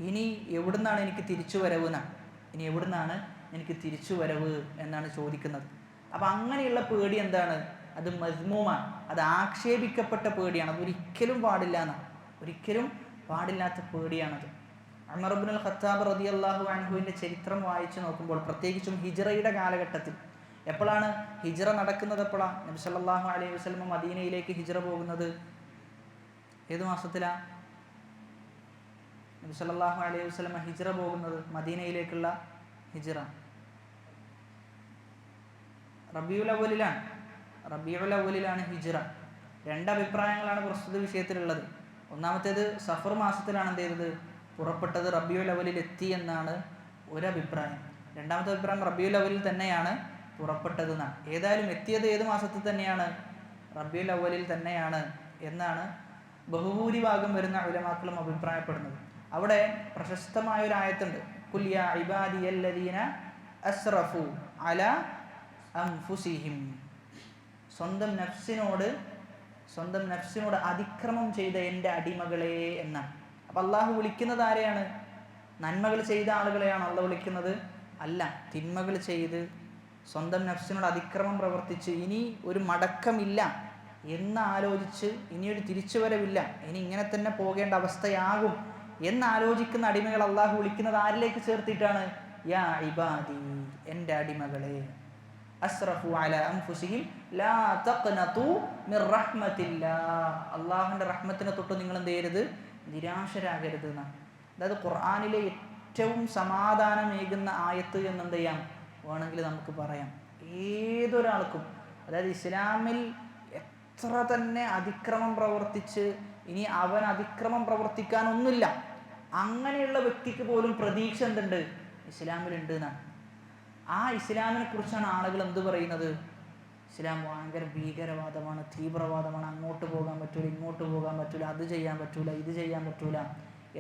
ഇനി എവിടുന്നാണ് എനിക്ക് തിരിച്ചു വരവ് എന്നാണ്, ഇനി എവിടുന്നാണ് എനിക്ക് തിരിച്ചു വരവ് എന്നാണ് ചോദിക്കുന്നത്. അപ്പം അങ്ങനെയുള്ള പേടി എന്താണ്? അത് മസ്മൂമാണ്, അത് ആക്ഷേപിക്കപ്പെട്ട പേടിയാണ്. അതൊരിക്കലും പാടില്ല എന്നാണ്, ഒരിക്കലും പാടില്ലാത്ത പേടിയാണത്. ഉമർ ഇബ്നുൽ ഖത്താബ് റളിയല്ലാഹു അൻഹുവിൻ്റെ ചരിത്രം വായിച്ചു നോക്കുമ്പോൾ, പ്രത്യേകിച്ചും ഹിജ്റയുടെ കാലഘട്ടത്തിൽ, എപ്പോഴാണ് ഹിജ്റ നടക്കുന്നത്? എപ്പോഴാണ് നബി സല്ലല്ലാഹു അലൈഹി വസല്ലം മദീനയിലേക്ക് ഹിജ്റ പോകുന്നത്? ഏത് മാസത്തിലാണ് നബി സല്ലല്ലാഹു അലൈഹി വസല്ലം ഹിജ്റ പോകുന്നത്? മദീനയിലേക്കുള്ള ഹിജ്റ റബീഉൽ അവ്വലിലാണ്. റബീഉൽ അവ്വലിലാണ് ഹിജ്റ. രണ്ട് അഭിപ്രായങ്ങളാണ് പ്രസ്തുത വിഷയത്തിലുള്ളത്. ഒന്നാമത്തേത് സഫർ മാസത്തിലാണ് എന്ത് ചെയ്തത്, പുറപ്പെട്ടത്, റബീഉൽ അവ്വലിൽ എത്തി എന്നാണ് ഒരഭിപ്രായം. രണ്ടാമത്തെ അഭിപ്രായം റബീഉൽ അവ്വലിൽ തന്നെയാണ് പുറപ്പെട്ടത് എന്നാണ്. ഏതായാലും എത്തിയത് ഏത് മാസത്തിൽ തന്നെയാണ്? റബീഉൽ അവ്വലിൽ തന്നെയാണ് എന്നാണ് ബഹുഭൂരിഭാഗം വരുന്ന ഉലമാക്കളും അഭിപ്രായപ്പെടുന്നത്. അവിടെ പ്രശസ്തമായ ഒരു ആയത്തുണ്ട്, ഖുൽ യാ ഇബാദിയല്ലദീന അസ്റഫു അലാ അൻഫുസിഹിം, സ്വന്തം നഫ്സിനോട് അതിക്രമം ചെയ്ത എൻ്റെ അടിമകളെ എന്നാണ്. അപ്പം അള്ളാഹു വിളിക്കുന്നത് ആരെയാണ്? നന്മകൾ ചെയ്ത ആളുകളെയാണ് അള്ളാഹു വിളിക്കുന്നത്? അല്ല, തിന്മകൾ ചെയ്ത് സ്വന്തം നഫ്സിനോട് അതിക്രമം പ്രവർത്തിച്ച് ഇനി ഒരു മടക്കമില്ല എന്നാലോചിച്ച്, ഇനിയൊരു തിരിച്ചുവരവില്ല, ഇനി ഇങ്ങനെ തന്നെ പോകേണ്ട അവസ്ഥയാകും എന്നാലോചിക്കുന്ന അടിമകൾ അള്ളാഹു വിളിക്കുന്നത് ആരിലേക്ക് ചേർത്തിട്ടാണ്? യാ ഇബാദി, എൻ്റെ അടിമകളെ, അസ്റഫു അലാ അൻഫുസിഹിം ലാ തഖ്നതു മിർ റഹ്മത്തില്ലാഹ്, അള്ളാഹുവിൻ്റെ റഹ്മത്തിനെ തൊട്ട് നിങ്ങൾ എന്ത് ചെയ്യരുത്? നിരാശരാകരുത് എന്നാണ്. അതായത് ഖുർആനിലെ ഏറ്റവും സമാധാനമേകുന്ന ആയത്ത് എന്നെന്ത് ചെയ്യാം വേണമെങ്കിൽ നമുക്ക് പറയാം. ഏതൊരാൾക്കും, അതായത് ഇസ്ലാമിൽ എത്ര തന്നെ അതിക്രമം പ്രവർത്തിച്ച് ഇനി അവൻ അതിക്രമം പ്രവർത്തിക്കാനൊന്നുമില്ല, അങ്ങനെയുള്ള വ്യക്തിക്ക് പോലും പ്രതീക്ഷ എന്തുണ്ട്? ഇസ്ലാമിലുണ്ട് എന്നാണ്. ആ ഇസ്ലാമിനെ കുറിച്ചാണ് ആളുകൾ എന്ത് പറയുന്നത്? ഇസ്ലാം ഭയങ്കര ഭീകരവാദമാണ്, തീവ്രവാദമാണ്, അങ്ങോട്ട് പോകാൻ പറ്റൂല, ഇങ്ങോട്ട് പോകാൻ പറ്റൂല, അത് ചെയ്യാൻ പറ്റൂല, ഇത് ചെയ്യാൻ പറ്റൂല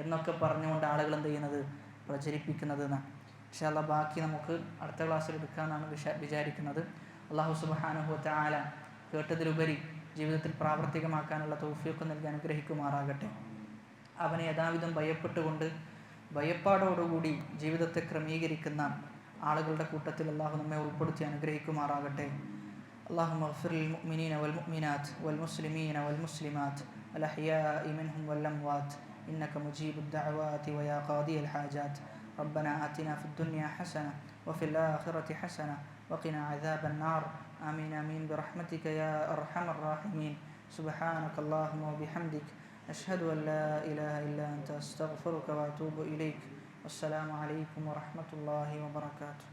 എന്നൊക്കെ പറഞ്ഞുകൊണ്ട് ആളുകൾ എന്ത് ചെയ്യുന്നത്? പ്രചരിപ്പിക്കുന്നത് എന്നാണ്. പക്ഷേ അല്ലാ ബാക്കി നമുക്ക് അടുത്ത ക്ലാസ്സിൽ എടുക്കാമെന്നാണ് വിചാരിക്കുന്നത്. അല്ലാഹു സുബ്ഹാനഹു വ തആല കേട്ടതിലുപരി ജീവിതത്തിൽ പ്രാവർത്തികമാക്കാനുള്ള തൗഫീഖ് നൽകി അനുഗ്രഹിക്കുമാറാകട്ടെ. അവനെ യഥാവിധം ഭയപ്പെട്ടുകൊണ്ട് ഭയപ്പാടോടുകൂടി ജീവിതത്തെ ക്രമീകരിക്കുന്ന ആളുകളുടെ കൂട്ടത്തിൽ അല്ലാഹു നമ്മെ ഉൾപ്പെടുത്തി അനുഗ്രഹിക്കുമാറാകട്ടെ. اللهم اغفر للمؤمنين والمؤمنات والمسلمين والمسلمات الأحياء منهم والأموات إنك مجيب الدعوات ويا قاضي الحاجات. ربنا آتنا في الدنيا حسنة وفي الآخرة حسنة وقنا عذاب النار. آمين آمين برحمتك يا أرحم الراحمين. سبحانك اللهم وبحمدك أشهد أن لا إله إلا أنت أستغفرك وأتوب إليك. والسلام عليكم ورحمة الله وبركاته.